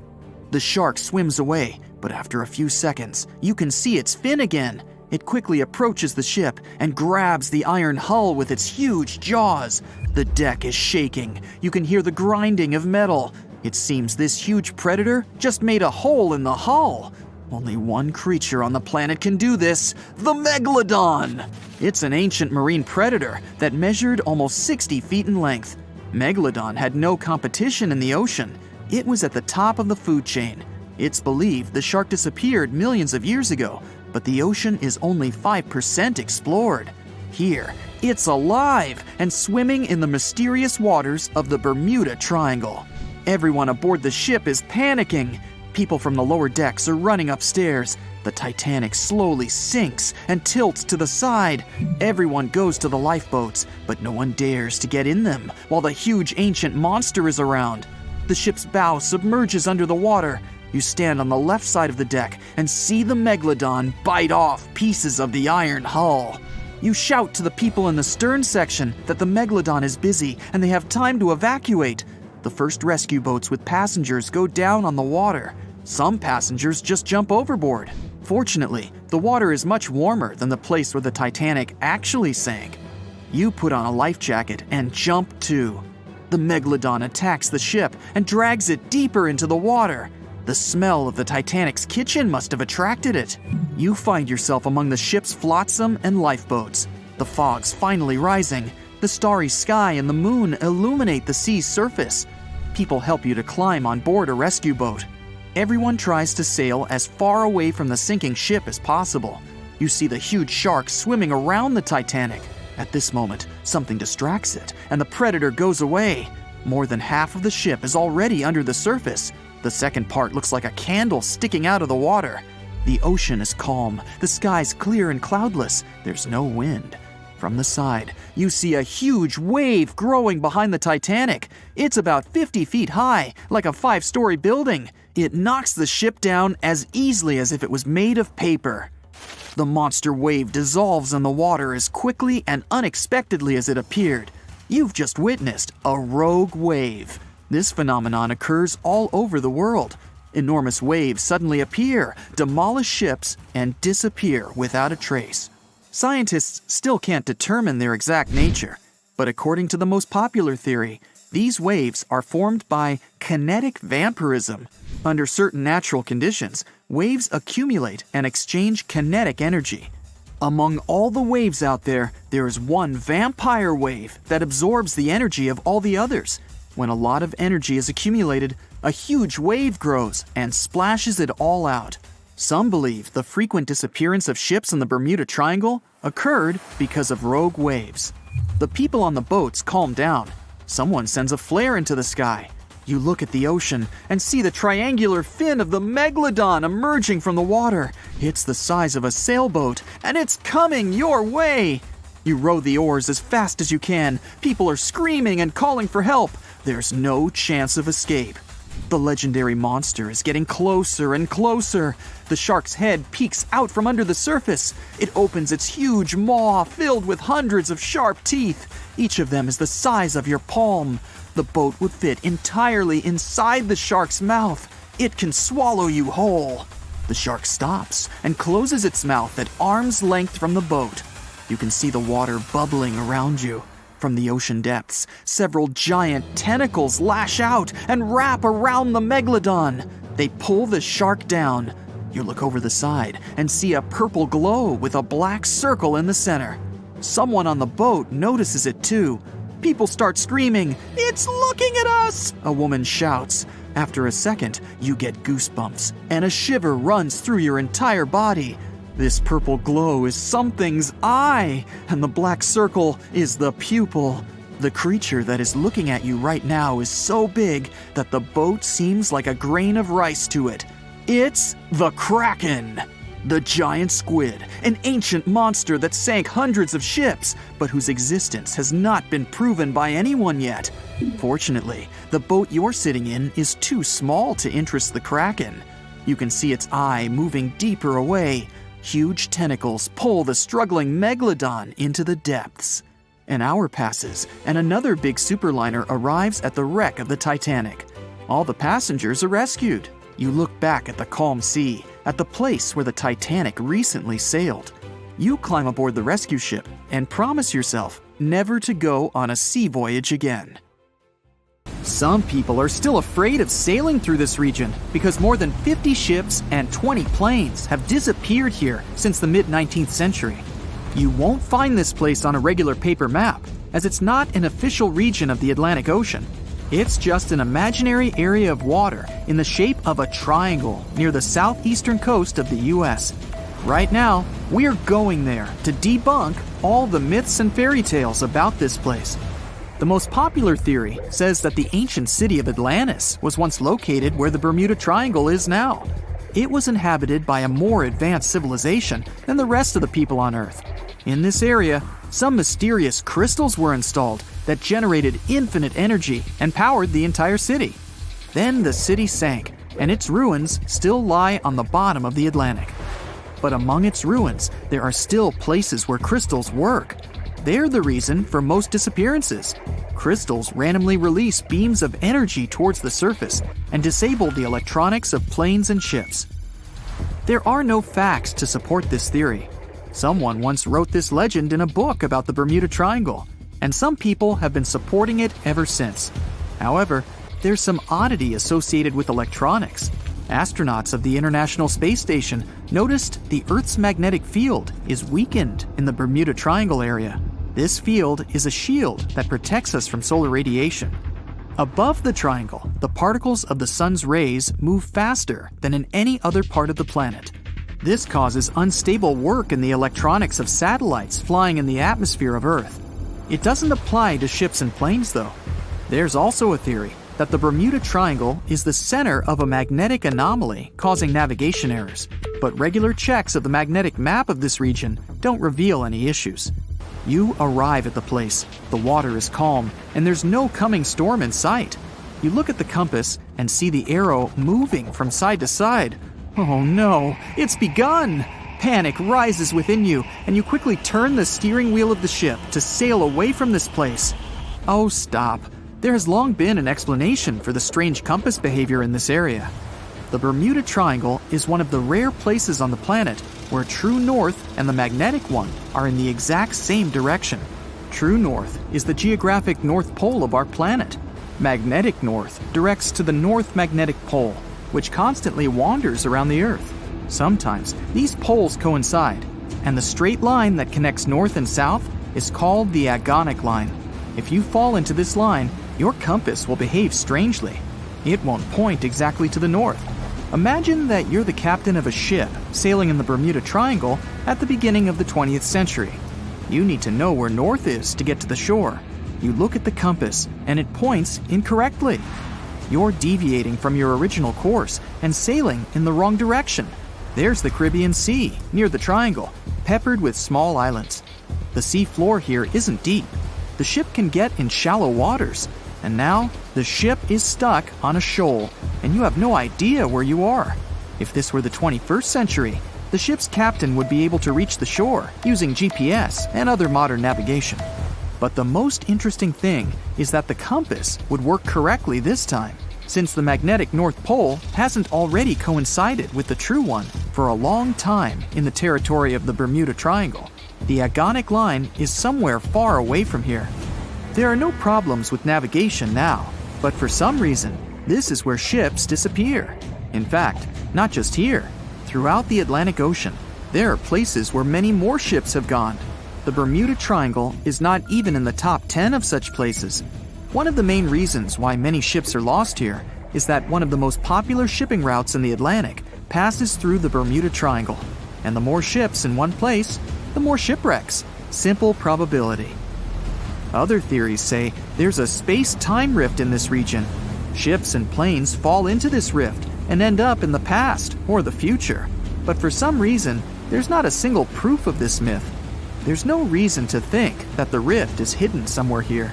The shark swims away, but after a few seconds, you can see its fin again. It quickly approaches the ship and grabs the iron hull with its huge jaws. The deck is shaking. You can hear the grinding of metal. It seems this huge predator just made a hole in the hull. Only one creature on the planet can do this, the Megalodon. It's an ancient marine predator that measured almost 60 feet in length. Megalodon had no competition in the ocean. It was at the top of the food chain. It's believed the shark disappeared millions of years ago, but the ocean is only 5% explored. Here, it's alive and swimming in the mysterious waters of the Bermuda Triangle. Everyone aboard the ship is panicking. People from the lower decks are running upstairs. The Titanic slowly sinks and tilts to the side. Everyone goes to the lifeboats, but no one dares to get in them while the huge ancient monster is around. The ship's bow submerges under the water. You stand on the left side of the deck and see the Megalodon bite off pieces of the iron hull. You shout to the people in the stern section that the Megalodon is busy and they have time to evacuate. The first rescue boats with passengers go down on the water. Some passengers just jump overboard. Fortunately, The water is much warmer than the place where the Titanic actually sank. You put on a life jacket and jump too. The megalodon attacks the ship and drags it deeper into the water. The smell of the Titanic's kitchen must have attracted it. You find yourself among the ship's flotsam and lifeboats. The fog's finally rising. The starry sky and the moon illuminate the sea's surface. People help you to climb on board a rescue boat. Everyone tries to sail as far away from the sinking ship as possible. You see the huge shark swimming around the Titanic. At this moment, something distracts it, and the predator goes away. More than half of the ship is already under the surface. The second part looks like a candle sticking out of the water. The ocean is calm. The sky's clear and cloudless. There's no wind. From the side, you see a huge wave growing behind the Titanic. It's about 50 feet high, like a 5-story building. It knocks the ship down as easily as if it was made of paper. The monster wave dissolves in the water as quickly and unexpectedly as it appeared. You've just witnessed a rogue wave. This phenomenon occurs all over the world. Enormous waves suddenly appear, demolish ships, and disappear without a trace. Scientists still can't determine their exact nature, but according to the most popular theory, these waves are formed by kinetic vampirism. Under certain natural conditions, waves accumulate and exchange kinetic energy. Among all the waves out there, there is one vampire wave that absorbs the energy of all the others. When a lot of energy is accumulated, a huge wave grows and splashes it all out. Some believe the frequent disappearance of ships in the Bermuda Triangle occurred because of rogue waves. The people on the boats calm down. Someone sends a flare into the sky. You look at the ocean and see the triangular fin of the megalodon emerging from the water. It's the size of a sailboat, and it's coming your way. You row the oars as fast as you can. People are screaming and calling for help. There's no chance of escape. The legendary monster is getting closer and closer. The shark's head peeks out from under the surface. It opens its huge maw filled with hundreds of sharp teeth. Each of them is the size of your palm. The boat would fit entirely inside the shark's mouth. It can swallow you whole. The shark stops and closes its mouth at arm's length from the boat. You can see the water bubbling around you. From the ocean depths, several giant tentacles lash out and wrap around the megalodon. They pull the shark down. You look over the side and see a purple glow with a black circle in the center. Someone on the boat notices it too. People start screaming, "It's looking at us!" A woman shouts. After a second, you get goosebumps, and a shiver runs through your entire body. This purple glow is something's eye, and the black circle is the pupil. The creature that is looking at you right now is so big that the boat seems like a grain of rice to it. It's the Kraken! The giant squid, an ancient monster that sank hundreds of ships, but whose existence has not been proven by anyone yet. Fortunately, the boat you're sitting in is too small to interest the Kraken. You can see its eye moving deeper away. Huge tentacles pull the struggling megalodon into the depths. An hour passes, and another big superliner arrives at the wreck of the Titanic. All the passengers are rescued. You look back at the calm sea, at the place where the Titanic recently sailed. You climb aboard the rescue ship and promise yourself never to go on a sea voyage again. Some people are still afraid of sailing through this region because more than 50 ships and 20 planes have disappeared here since the mid-19th century. You won't find this place on a regular paper map, as it's not an official region of the Atlantic Ocean. It's just an imaginary area of water in the shape of a triangle near the southeastern coast of the US. Right now, we're going there to debunk all the myths and fairy tales about this place. The most popular theory says that the ancient city of Atlantis was once located where the Bermuda Triangle is now. It was inhabited by a more advanced civilization than the rest of the people on Earth. In this area, some mysterious crystals were installed that generated infinite energy and powered the entire city. Then the city sank, and its ruins still lie on the bottom of the Atlantic. But among its ruins, there are still places where crystals work. They're the reason for most disappearances. Crystals randomly release beams of energy towards the surface and disable the electronics of planes and ships. There are no facts to support this theory. Someone once wrote this legend in a book about the Bermuda Triangle, and some people have been supporting it ever since. However, there's some oddity associated with electronics. Astronauts of the International Space Station noticed the Earth's magnetic field is weakened in the Bermuda Triangle area. This field is a shield that protects us from solar radiation. Above the triangle, the particles of the sun's rays move faster than in any other part of the planet. This causes unstable work in the electronics of satellites flying in the atmosphere of Earth. It doesn't apply to ships and planes, though. There's also a theory that the Bermuda Triangle is the center of a magnetic anomaly causing navigation errors, but regular checks of the magnetic map of this region don't reveal any issues. You arrive at the place, the water is calm, and there's no coming storm in sight. You look at the compass and see the arrow moving from side to side. Oh no, it's begun! Panic rises within you, and you quickly turn the steering wheel of the ship to sail away from this place. Oh, stop. There has long been an explanation for the strange compass behavior in this area. The Bermuda Triangle is one of the rare places on the planet where true north and the magnetic one are in the exact same direction. True north is the geographic north pole of our planet. Magnetic north directs to the north magnetic pole, which constantly wanders around the Earth. Sometimes these poles coincide, and the straight line that connects north and south is called the agonic line. If you fall into this line, your compass will behave strangely. It won't point exactly to the north. Imagine that you're the captain of a ship sailing in the Bermuda Triangle at the beginning of the 20th century. You need to know where north is to get to the shore. You look at the compass and it points incorrectly. You're deviating from your original course and sailing in the wrong direction. There's the Caribbean Sea near the triangle, peppered with small islands. The sea floor here isn't deep. The ship can get in shallow waters, and now the ship is stuck on a shoal, and you have no idea where you are. If this were the 21st century, the ship's captain would be able to reach the shore using GPS and other modern navigation. But the most interesting thing is that the compass would work correctly this time, since the magnetic North Pole hasn't already coincided with the true one for a long time in the territory of the Bermuda Triangle. The agonic line is somewhere far away from here. There are no problems with navigation now, but for some reason, this is where ships disappear. In fact, not just here. Throughout the Atlantic Ocean, there are places where many more ships have gone. The Bermuda Triangle is not even in the top 10 of such places. One of the main reasons why many ships are lost here is that one of the most popular shipping routes in the Atlantic passes through the Bermuda Triangle. And the more ships in one place, the more shipwrecks. Simple probability. Other theories say there's a space-time rift in this region. Ships and planes fall into this rift and end up in the past or the future. But for some reason, there's not a single proof of this myth. There's no reason to think that the rift is hidden somewhere here.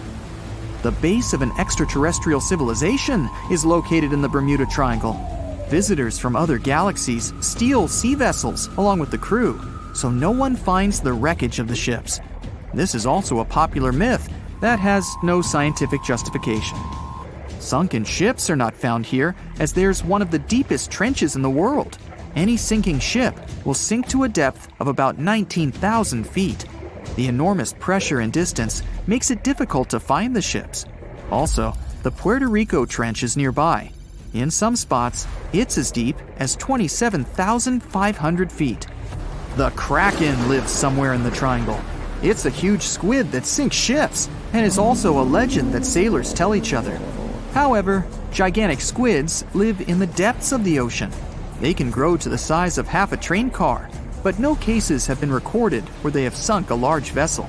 The base of an extraterrestrial civilization is located in the Bermuda Triangle. Visitors from other galaxies steal sea vessels along with the crew, so no one finds the wreckage of the ships. This is also a popular myth that has no scientific justification. Sunken ships are not found here, as there's one of the deepest trenches in the world. Any sinking ship will sink to a depth of about 19,000 feet. The enormous pressure and distance makes it difficult to find the ships. Also, the Puerto Rico Trench is nearby. In some spots, it's as deep as 27,500 feet. The Kraken lives somewhere in the triangle. It's a huge squid that sinks ships, and is also a legend that sailors tell each other. However, gigantic squids live in the depths of the ocean. They can grow to the size of half a train car, but no cases have been recorded where they have sunk a large vessel.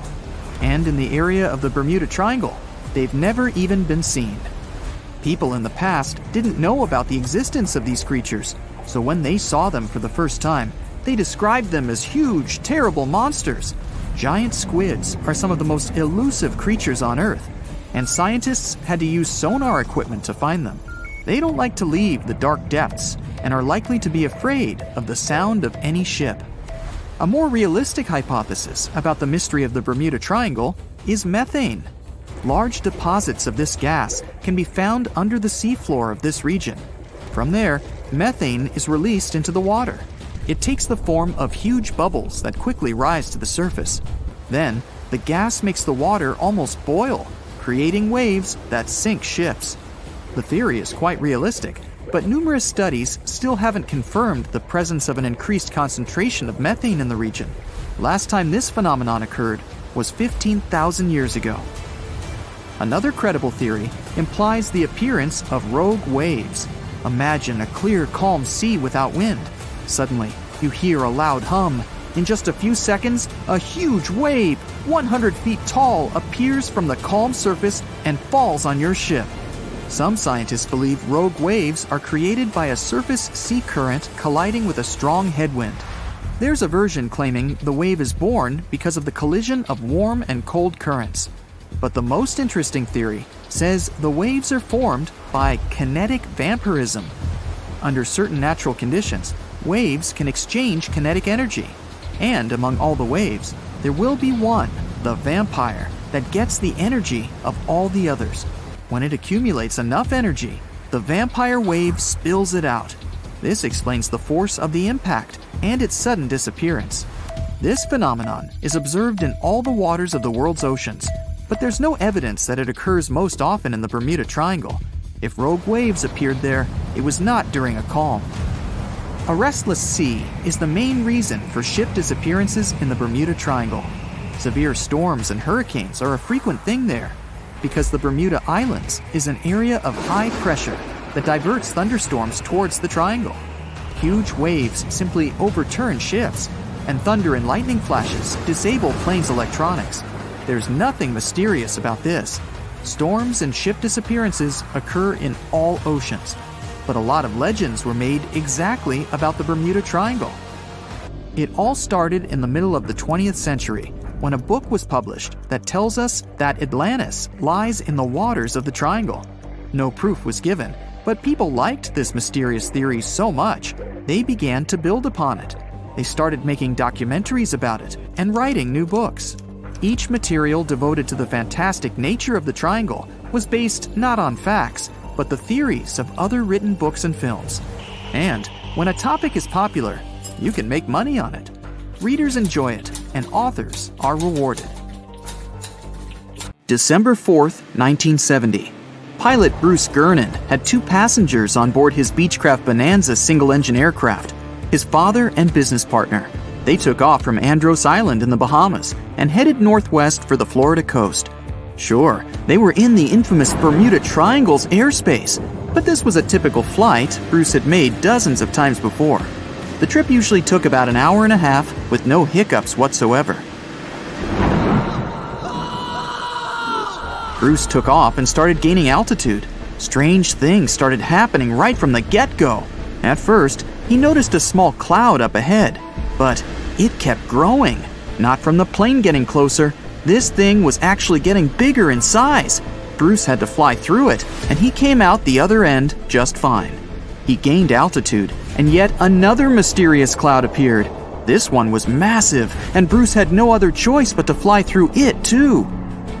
And in the area of the Bermuda Triangle, they've never even been seen. People in the past didn't know about the existence of these creatures, so when they saw them for the first time, they described them as huge, terrible monsters. Giant squids are some of the most elusive creatures on Earth, and scientists had to use sonar equipment to find them. They don't like to leave the dark depths and are likely to be afraid of the sound of any ship. A more realistic hypothesis about the mystery of the Bermuda Triangle is methane. Large deposits of this gas can be found under the seafloor of this region. From there, methane is released into the water. It takes the form of huge bubbles that quickly rise to the surface. Then, the gas makes the water almost boil, creating waves that sink ships. The theory is quite realistic, but numerous studies still haven't confirmed the presence of an increased concentration of methane in the region. Last time this phenomenon occurred was 15,000 years ago. Another credible theory implies the appearance of rogue waves. Imagine a clear, calm sea without wind. Suddenly, you hear a loud hum. In just a few seconds, a huge wave, 100 feet tall, appears from the calm surface and falls on your ship. Some scientists believe rogue waves are created by a surface sea current colliding with a strong headwind. There's a version claiming the wave is born because of the collision of warm and cold currents. But the most interesting theory says the waves are formed by kinetic vampirism. Under certain natural conditions, waves can exchange kinetic energy. And among all the waves, there will be one, the vampire, that gets the energy of all the others. When it accumulates enough energy, the vampire wave spills it out. This explains the force of the impact and its sudden disappearance. This phenomenon is observed in all the waters of the world's oceans, but there's no evidence that it occurs most often in the Bermuda Triangle. If rogue waves appeared there, it was not during a calm. A restless sea is the main reason for ship disappearances in the Bermuda Triangle. Severe storms and hurricanes are a frequent thing there, because the Bermuda Islands is an area of high pressure that diverts thunderstorms towards the triangle. Huge waves simply overturn ships, and thunder and lightning flashes disable planes' electronics. There's nothing mysterious about this. Storms and ship disappearances occur in all oceans, but a lot of legends were made exactly about the Bermuda Triangle. It all started in the middle of the 20th century, when a book was published that tells us that Atlantis lies in the waters of the triangle. No proof was given, but people liked this mysterious theory so much, they began to build upon it. They started making documentaries about it and writing new books. Each material devoted to the fantastic nature of the triangle was based not on facts, but the theories of other written books and films. And when a topic is popular, you can make money on it. Readers enjoy it, and authors are rewarded. December 4th, 1970. Pilot Bruce Gernon had 2 passengers on board his Beechcraft Bonanza single-engine aircraft, his father and business partner. They took off from Andros Island in the Bahamas and headed northwest for the Florida coast. Sure, they were in the infamous Bermuda Triangle's airspace, but this was a typical flight Bruce had made dozens of times before. The trip usually took about an hour and a half with no hiccups whatsoever. Bruce took off and started gaining altitude. Strange things started happening right from the get-go. At first, he noticed a small cloud up ahead, but it kept growing. Not from the plane getting closer. This thing was actually getting bigger in size. Bruce had to fly through it, and he came out the other end just fine. He gained altitude, and yet another mysterious cloud appeared. This one was massive, and Bruce had no other choice but to fly through it too.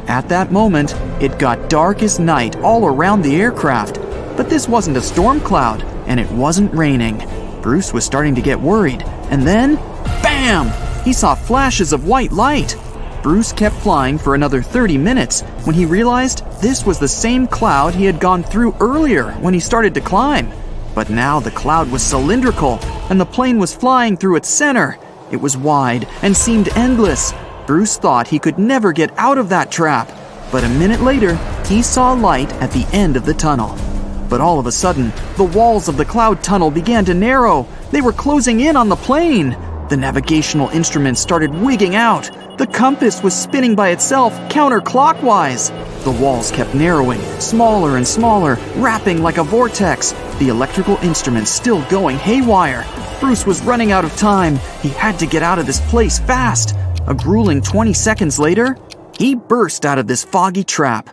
At that moment, it got dark as night all around the aircraft. But this wasn't a storm cloud, and it wasn't raining. Bruce was starting to get worried, and then, bam! He saw flashes of white light. Bruce kept flying for another 30 minutes when he realized this was the same cloud he had gone through earlier when he started to climb. But now the cloud was cylindrical, and the plane was flying through its center. It was wide and seemed endless. Bruce thought he could never get out of that trap. But a minute later, he saw light at the end of the tunnel. But all of a sudden, the walls of the cloud tunnel began to narrow. They were closing in on the plane. The navigational instruments started wigging out. The compass was spinning by itself counterclockwise. The walls kept narrowing, smaller and smaller, wrapping like a vortex. The electrical instruments still going haywire. Bruce was running out of time. He had to get out of this place fast. A grueling 20 seconds later, he burst out of this foggy trap.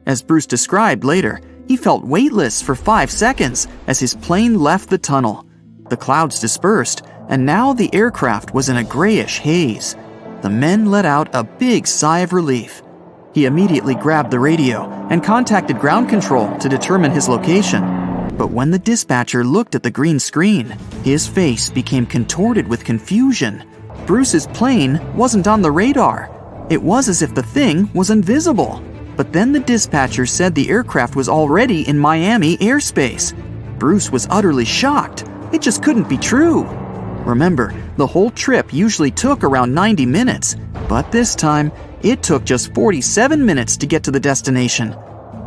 As Bruce described later, he felt weightless for 5 seconds as his plane left the tunnel. The clouds dispersed, and now the aircraft was in a grayish haze. The men let out a big sigh of relief. He immediately grabbed the radio and contacted ground control to determine his location. But when the dispatcher looked at the green screen, his face became contorted with confusion. Bruce's plane wasn't on the radar. It was as if the thing was invisible. But then the dispatcher said the aircraft was already in Miami airspace. Bruce was utterly shocked. It just couldn't be true. Remember, the whole trip usually took around 90 minutes, but this time, it took just 47 minutes to get to the destination.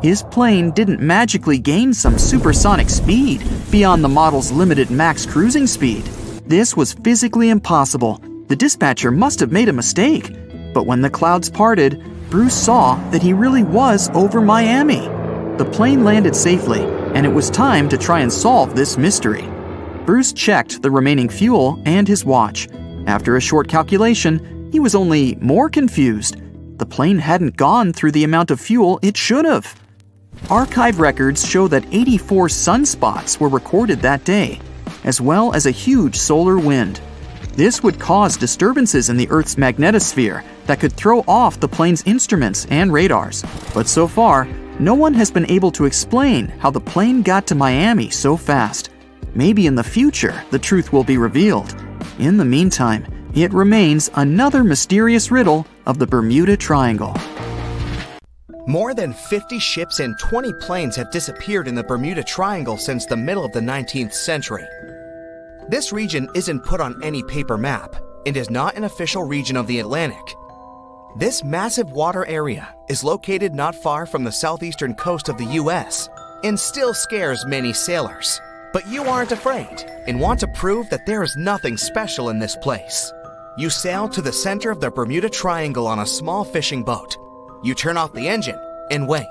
His plane didn't magically gain some supersonic speed beyond the model's limited max cruising speed. This was physically impossible. The dispatcher must have made a mistake. But when the clouds parted, Bruce saw that he really was over Miami. The plane landed safely, and it was time to try and solve this mystery. Bruce checked the remaining fuel and his watch. After a short calculation, he was only more confused. The plane hadn't gone through the amount of fuel it should have. Archive records show that 84 sunspots were recorded that day, as well as a huge solar wind. This would cause disturbances in the Earth's magnetosphere that could throw off the plane's instruments and radars. But so far, no one has been able to explain how the plane got to Miami so fast. Maybe in the future, the truth will be revealed. In the meantime, it remains another mysterious riddle of the Bermuda Triangle. More than 50 ships and 20 planes have disappeared in the Bermuda Triangle since the middle of the 19th century. This region isn't put on any paper map and is not an official region of the Atlantic. This massive water area is located not far from the southeastern coast of the US and still scares many sailors. But you aren't afraid and want to prove that there is nothing special in this place. You sail to the center of the Bermuda Triangle on a small fishing boat. You turn off the engine and wait.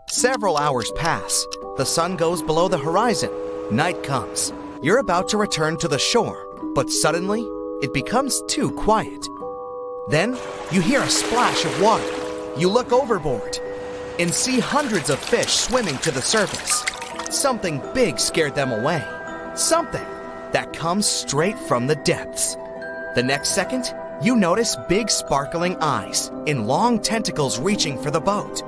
Several hours pass. The sun goes below the horizon. Night comes. You're about to return to the shore, but suddenly, it becomes too quiet. Then, you hear a splash of water. You look overboard and see hundreds of fish swimming to the surface. Something big scared them away. Something that comes straight from the depths. The next second, you notice big sparkling eyes and long tentacles reaching for the boat.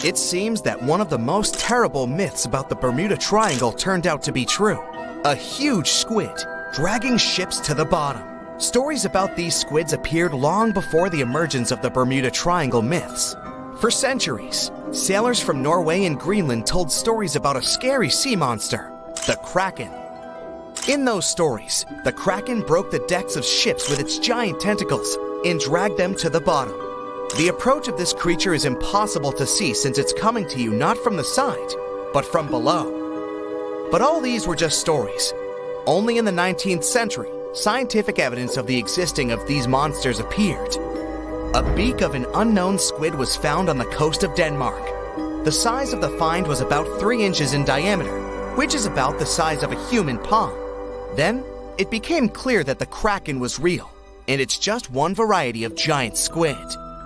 It seems that one of the most terrible myths about the Bermuda Triangle turned out to be true. A huge squid dragging ships to the bottom. Stories about these squids appeared long before the emergence of the Bermuda Triangle myths. For centuries, sailors from Norway and Greenland told stories about a scary sea monster, the Kraken. In those stories, the Kraken broke the decks of ships with its giant tentacles and dragged them to the bottom. The approach of this creature is impossible to see since it's coming to you not from the side, but from below. But all these were just stories. Only in the 19th century, scientific evidence of the existing of these monsters appeared. A beak of an unknown squid was found on the coast of Denmark. The size of the find was about 3 inches in diameter, which is about the size of a human palm. Then, it became clear that the Kraken was real, and it's just one variety of giant squid.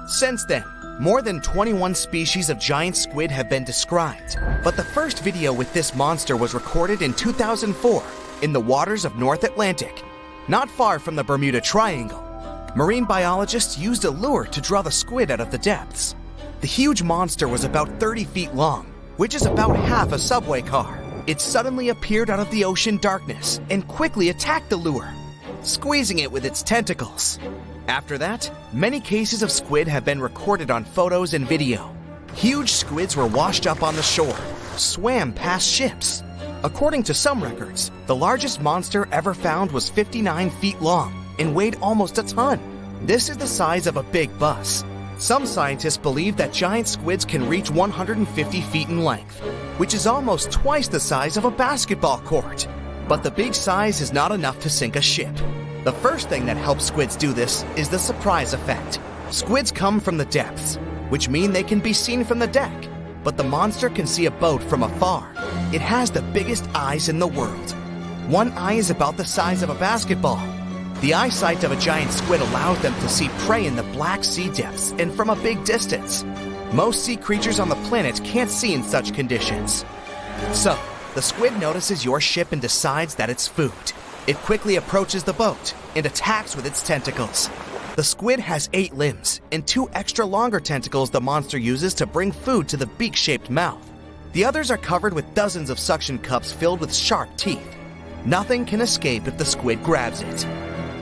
Since then, more than 21 species of giant squid have been described, but the first video with this monster was recorded in 2004 in the waters of North Atlantic, not far from the Bermuda Triangle. Marine biologists used a lure to draw the squid out of the depths. The huge monster was about 30 feet long, which is about half a subway car. It suddenly appeared out of the ocean darkness and quickly attacked the lure, squeezing it with its tentacles. After that, many cases of squid have been recorded on photos and video. Huge squids were washed up on the shore, swam past ships. According to some records, the largest monster ever found was 59 feet long and weighed almost a ton. This is the size of a big bus. Some scientists believe that giant squids can reach 150 feet in length, which is almost twice the size of a basketball court. But the big size is not enough to sink a ship. The first thing that helps squids do this is the surprise effect. Squids come from the depths, which mean they can be seen from the deck, but the monster can see a boat from afar. It has the biggest eyes in the world. One eye is about the size of a basketball. The eyesight of a giant squid allows them to see prey in the Black Sea depths and from a big distance. Most sea creatures on the planet can't see in such conditions. So, the squid notices your ship and decides that it's food. It quickly approaches the boat and attacks with its tentacles. The squid has 8 limbs and 2 extra longer tentacles the monster uses to bring food to the beak-shaped mouth. The others are covered with dozens of suction cups filled with sharp teeth. Nothing can escape if the squid grabs it.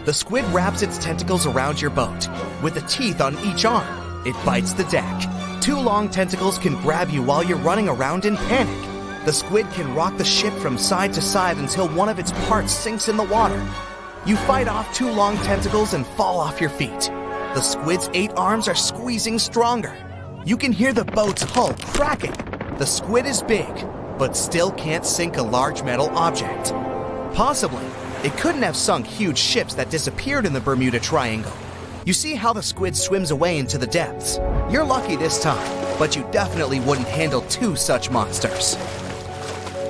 The squid wraps its tentacles around your boat. With the teeth on each arm, it bites the deck. 2 long tentacles can grab you while you're running around in panic. The squid can rock the ship from side to side until one of its parts sinks in the water. You fight off 2 long tentacles and fall off your feet. The squid's 8 arms are squeezing stronger. You can hear the boat's hull cracking. The squid is big, but still can't sink a large metal object. Possibly, it couldn't have sunk huge ships that disappeared in the Bermuda Triangle. You see how the squid swims away into the depths. You're lucky this time, but you definitely wouldn't handle 2 such monsters.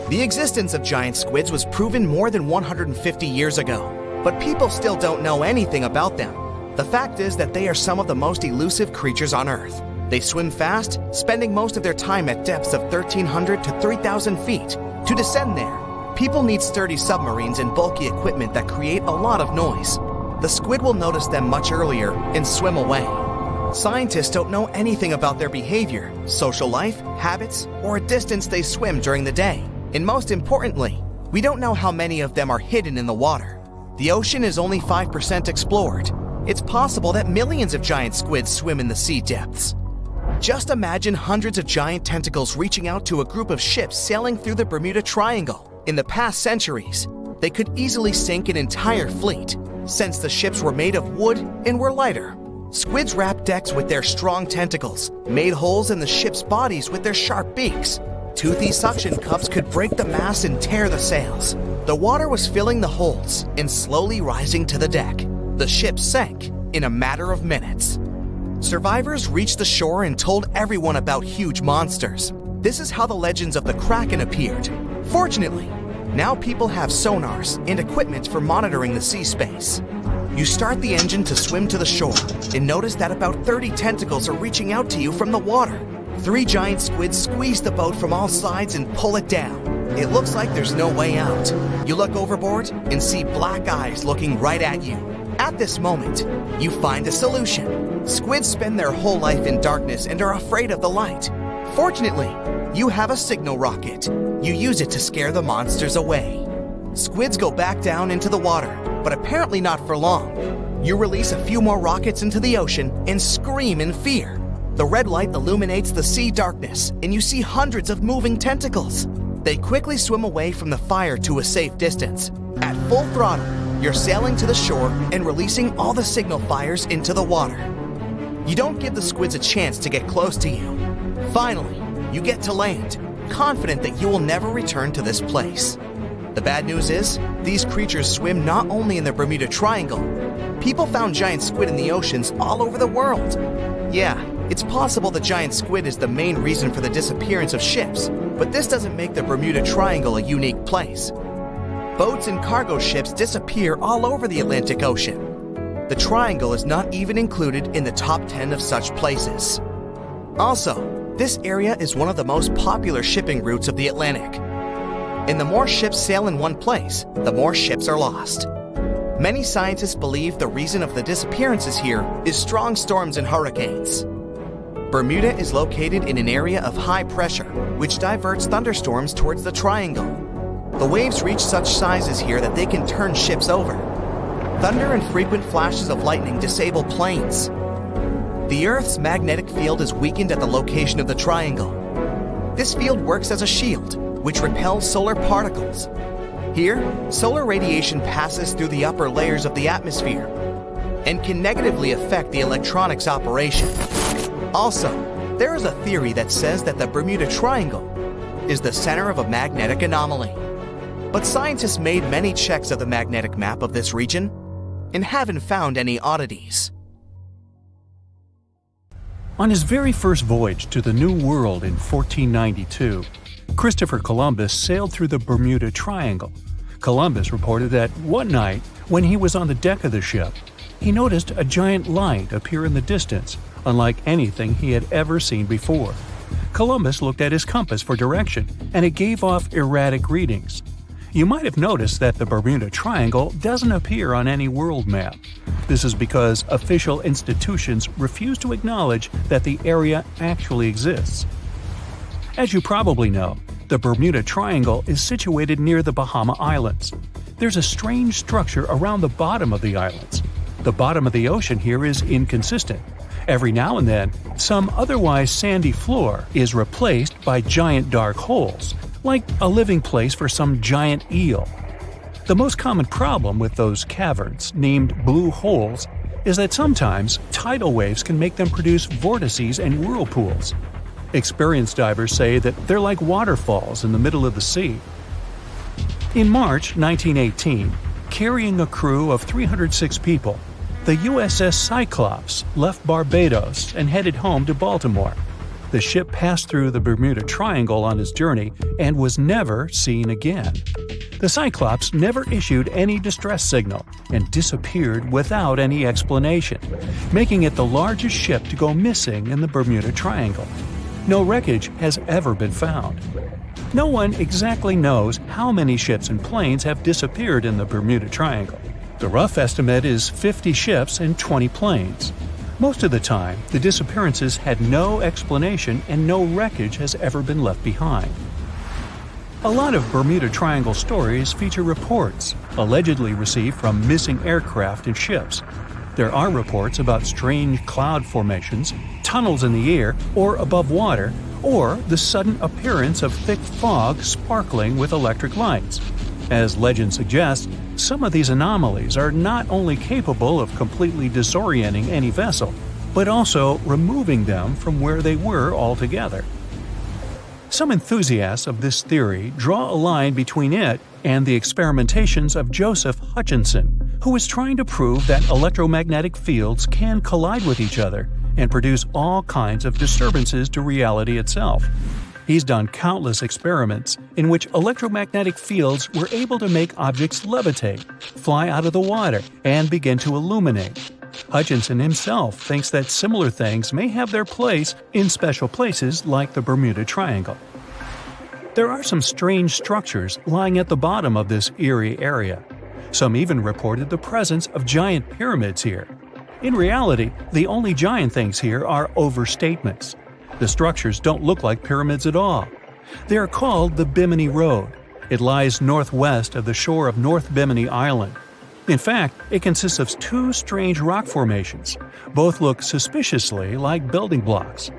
The existence of giant squids was proven more than 150 years ago, but people still don't know anything about them. The fact is that they are some of the most elusive creatures on Earth. They swim fast, spending most of their time at depths of 1,300 to 3,000 feet. To descend there, people need sturdy submarines and bulky equipment that create a lot of noise. The squid will notice them much earlier and swim away. Scientists don't know anything about their behavior, social life, habits, or a distance they swim during the day. And most importantly, we don't know how many of them are hidden in the water. The ocean is only 5% explored. It's possible that millions of giant squids swim in the sea depths. Just imagine hundreds of giant tentacles reaching out to a group of ships sailing through the Bermuda Triangle. In the past centuries, they could easily sink an entire fleet, since the ships were made of wood and were lighter. Squids wrapped decks with their strong tentacles, made holes in the ship's bodies with their sharp beaks. Toothy suction cups could break the masts and tear the sails. The water was filling the holes and slowly rising to the deck. The ship sank in a matter of minutes. Survivors reached the shore and told everyone about huge monsters. This is how the legends of the Kraken appeared. Fortunately, now people have sonars and equipment for monitoring the sea space. You start the engine to swim to the shore and notice that about 30 tentacles are reaching out to you from the water. 3 giant squids squeeze the boat from all sides and pull it down. It looks like there's no way out. You look overboard and see black eyes looking right at you. At this moment, you find a solution. Squids spend their whole life in darkness and are afraid of the light. Fortunately, you have a signal rocket. You use it to scare the monsters away. Squids go back down into the water, but apparently not for long. You release a few more rockets into the ocean and scream in fear. The red light illuminates the sea darkness, and you see hundreds of moving tentacles. They quickly swim away from the fire to a safe distance. At full throttle, you're sailing to the shore and releasing all the signal fires into the water. You don't give the squids a chance to get close to you. Finally, you get to land, confident that you will never return to this place. The bad news is, these creatures swim not only in the Bermuda Triangle. People found giant squid in the oceans all over the world. Yeah, it's possible the giant squid is the main reason for the disappearance of ships, but this doesn't make the Bermuda Triangle a unique place. Boats and cargo ships disappear all over the Atlantic Ocean. The Triangle is not even included in the top 10 of such places. Also, this area is one of the most popular shipping routes of the Atlantic. And the more ships sail in one place, the more ships are lost. Many scientists believe the reason of the disappearances here is strong storms and hurricanes. Bermuda is located in an area of high pressure, which diverts thunderstorms towards the Triangle. The waves reach such sizes here that they can turn ships over. Thunder and frequent flashes of lightning disable planes. The Earth's magnetic field is weakened at the location of the Triangle. This field works as a shield, which repels solar particles. Here, solar radiation passes through the upper layers of the atmosphere and can negatively affect the electronics operation. Also, there is a theory that says that the Bermuda Triangle is the center of a magnetic anomaly. But scientists made many checks of the magnetic map of this region and haven't found any oddities. On his very first voyage to the New World in 1492, Christopher Columbus sailed through the Bermuda Triangle. Columbus reported that one night, when he was on the deck of the ship, he noticed a giant light appear in the distance, unlike anything he had ever seen before. Columbus looked at his compass for direction, and it gave off erratic readings. You might have noticed that the Bermuda Triangle doesn't appear on any world map. This is because official institutions refuse to acknowledge that the area actually exists. As you probably know, the Bermuda Triangle is situated near the Bahama Islands. There's a strange structure around the bottom of the islands. The bottom of the ocean here is inconsistent. Every now and then, some otherwise sandy floor is replaced by giant dark holes, like a living place for some giant eel. The most common problem with those caverns, named blue holes, is that sometimes tidal waves can make them produce vortices and whirlpools. Experienced divers say that they're like waterfalls in the middle of the sea. In March 1918, carrying a crew of 306 people, the USS Cyclops left Barbados and headed home to Baltimore. The ship passed through the Bermuda Triangle on its journey and was never seen again. The Cyclops never issued any distress signal and disappeared without any explanation, making it the largest ship to go missing in the Bermuda Triangle. No wreckage has ever been found. No one exactly knows how many ships and planes have disappeared in the Bermuda Triangle. The rough estimate is 50 ships and 20 planes. Most of the time, the disappearances had no explanation and no wreckage has ever been left behind. A lot of Bermuda Triangle stories feature reports allegedly received from missing aircraft and ships. There are reports about strange cloud formations, tunnels in the air or above water, or the sudden appearance of thick fog sparkling with electric lights. As legend suggests, some of these anomalies are not only capable of completely disorienting any vessel, but also removing them from where they were altogether. Some enthusiasts of this theory draw a line between it and the experimentations of Joseph Hutchinson, who is trying to prove that electromagnetic fields can collide with each other and produce all kinds of disturbances to reality itself. He's done countless experiments in which electromagnetic fields were able to make objects levitate, fly out of the water, and begin to illuminate. Hutchinson himself thinks that similar things may have their place in special places like the Bermuda Triangle. There are some strange structures lying at the bottom of this eerie area. Some even reported the presence of giant pyramids here. In reality, the only giant things here are overstatements. The structures don't look like pyramids at all. They are called the Bimini Road. It lies northwest of the shore of North Bimini Island. In fact, it consists of two strange rock formations. Both look suspiciously like building blocks.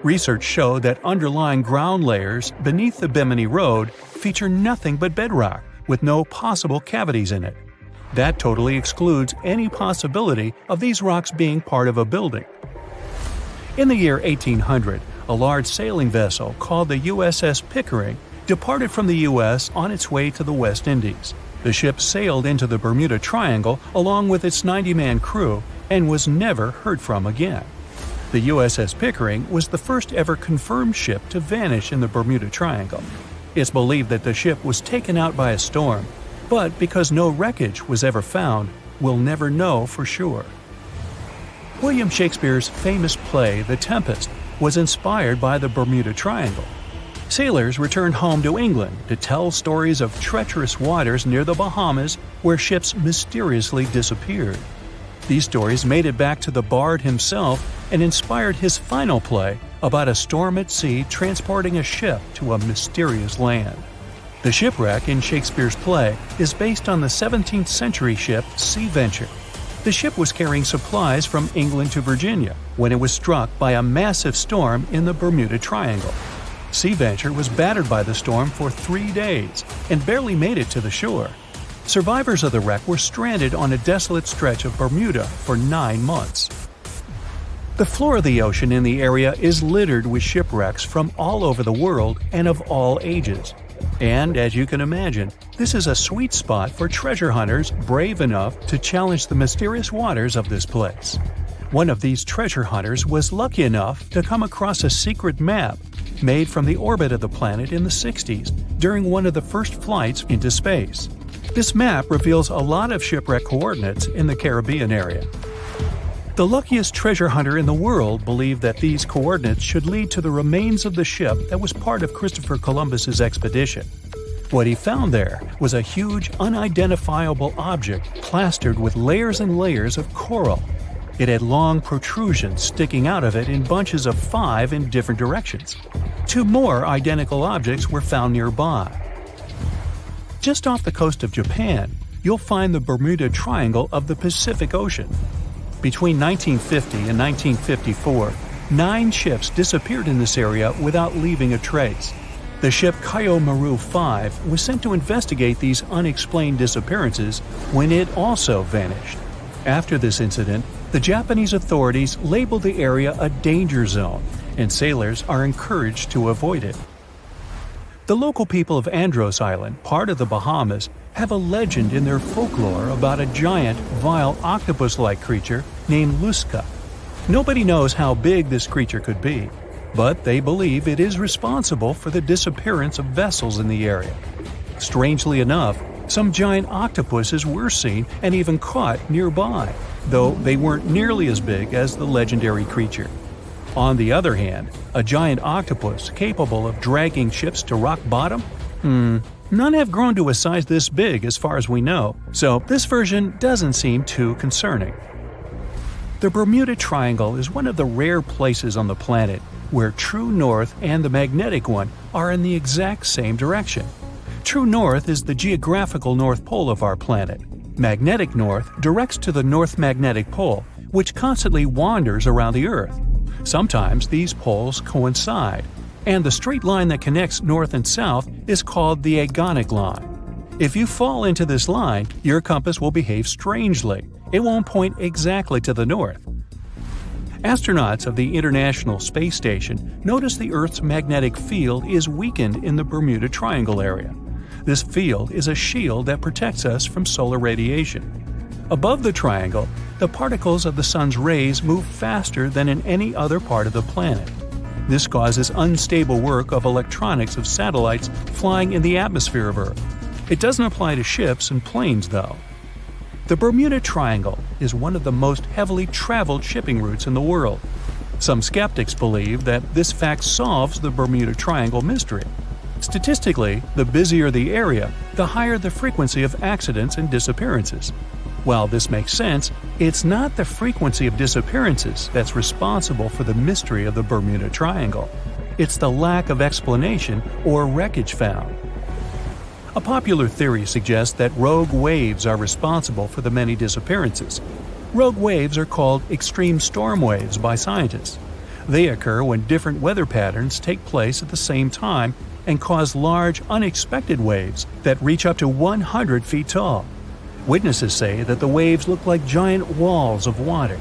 Research showed that underlying ground layers beneath the Bimini Road feature nothing but bedrock, with no possible cavities in it. That totally excludes any possibility of these rocks being part of a building. In the year 1800, a large sailing vessel called the USS Pickering departed from the U.S. on its way to the West Indies. The ship sailed into the Bermuda Triangle along with its 90-man crew and was never heard from again. The USS Pickering was the first ever confirmed ship to vanish in the Bermuda Triangle. It's believed that the ship was taken out by a storm, but because no wreckage was ever found, we'll never know for sure. William Shakespeare's famous play The Tempest was inspired by the Bermuda Triangle. Sailors returned home to England to tell stories of treacherous waters near the Bahamas where ships mysteriously disappeared. These stories made it back to the bard himself and inspired his final play about a storm at sea transporting a ship to a mysterious land. The shipwreck in Shakespeare's play is based on the 17th century ship Sea Venture. The ship was carrying supplies from England to Virginia when it was struck by a massive storm in the Bermuda Triangle. Sea Venture was battered by the storm for 3 days and barely made it to the shore. Survivors of the wreck were stranded on a desolate stretch of Bermuda for 9 months. The floor of the ocean in the area is littered with shipwrecks from all over the world and of all ages. And, as you can imagine, this is a sweet spot for treasure hunters brave enough to challenge the mysterious waters of this place. One of these treasure hunters was lucky enough to come across a secret map made from the orbit of the planet in the 60s during one of the first flights into space. This map reveals a lot of shipwreck coordinates in the Caribbean area. The luckiest treasure hunter in the world believed that these coordinates should lead to the remains of the ship that was part of Christopher Columbus's expedition. What he found there was a huge, unidentifiable object plastered with layers and layers of coral. It had long protrusions sticking out of it in bunches of 5 in different directions. Two more identical objects were found nearby. Just off the coast of Japan, you'll find the Bermuda Triangle of the Pacific Ocean. Between 1950 and 1954, 9 ships disappeared in this area without leaving a trace. The ship Kaiomaru 5 was sent to investigate these unexplained disappearances when it also vanished. After this incident, the Japanese authorities labeled the area a danger zone, and sailors are encouraged to avoid it. The local people of Andros Island, part of the Bahamas, have a legend in their folklore about a giant, vile octopus-like creature named Luska. Nobody knows how big this creature could be, but they believe it is responsible for the disappearance of vessels in the area. Strangely enough, some giant octopuses were seen and even caught nearby, though they weren't nearly as big as the legendary creature. On the other hand, a giant octopus capable of dragging ships to rock bottom? None have grown to a size this big as far as we know, so this version doesn't seem too concerning. The Bermuda Triangle is one of the rare places on the planet where true north and the magnetic one are in the exact same direction. True north is the geographical north pole of our planet. Magnetic north directs to the north magnetic pole, which constantly wanders around the Earth. Sometimes these poles coincide, and the straight line that connects north and south is called the agonic line. If you fall into this line, your compass will behave strangely. It won't point exactly to the north. Astronauts of the International Space Station notice the Earth's magnetic field is weakened in the Bermuda Triangle area. This field is a shield that protects us from solar radiation. Above the triangle, the particles of the sun's rays move faster than in any other part of the planet. This causes unstable work of electronics of satellites flying in the atmosphere of Earth. It doesn't apply to ships and planes, though. The Bermuda Triangle is one of the most heavily traveled shipping routes in the world. Some skeptics believe that this fact solves the Bermuda Triangle mystery. Statistically, the busier the area, the higher the frequency of accidents and disappearances. While this makes sense, it's not the frequency of disappearances that's responsible for the mystery of the Bermuda Triangle. It's the lack of explanation or wreckage found. A popular theory suggests that rogue waves are responsible for the many disappearances. Rogue waves are called extreme storm waves by scientists. They occur when different weather patterns take place at the same time and cause large, unexpected waves that reach up to 100 feet tall. Witnesses say that the waves look like giant walls of water.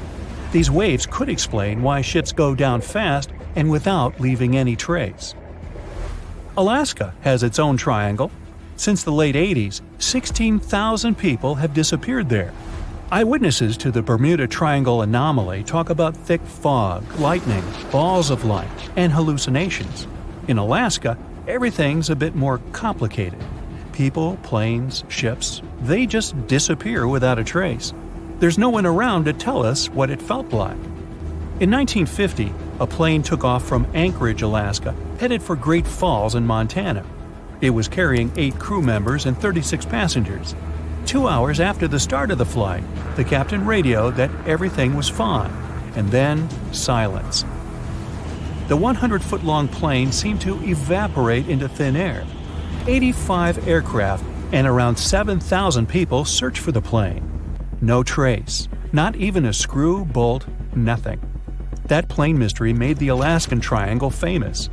These waves could explain why ships go down fast and without leaving any trace. Alaska has its own triangle. Since the late 80s, 16,000 people have disappeared there. Eyewitnesses to the Bermuda Triangle anomaly talk about thick fog, lightning, balls of light, and hallucinations. In Alaska, everything's a bit more complicated. People, planes, ships, they just disappear without a trace. There's no one around to tell us what it felt like. In 1950, a plane took off from Anchorage, Alaska, headed for Great Falls in Montana. It was carrying 8 crew members and 36 passengers. 2 hours after the start of the flight, the captain radioed that everything was fine, and then silence. The 100-foot-long plane seemed to evaporate into thin air. 85 aircraft and around 7,000 people searched for the plane. No trace, not even a screw, bolt, nothing. That plane mystery made the Alaskan Triangle famous.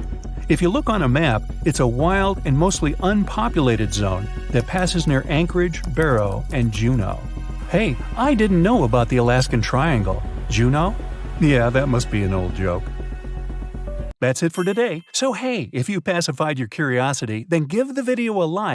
If you look on a map, it's a wild and mostly unpopulated zone that passes near Anchorage, Barrow, and Juneau. Hey, I didn't know about the Alaskan Triangle. Juneau? Yeah, that must be an old joke. That's it for today. So hey, if you pacified your curiosity, then give the video a like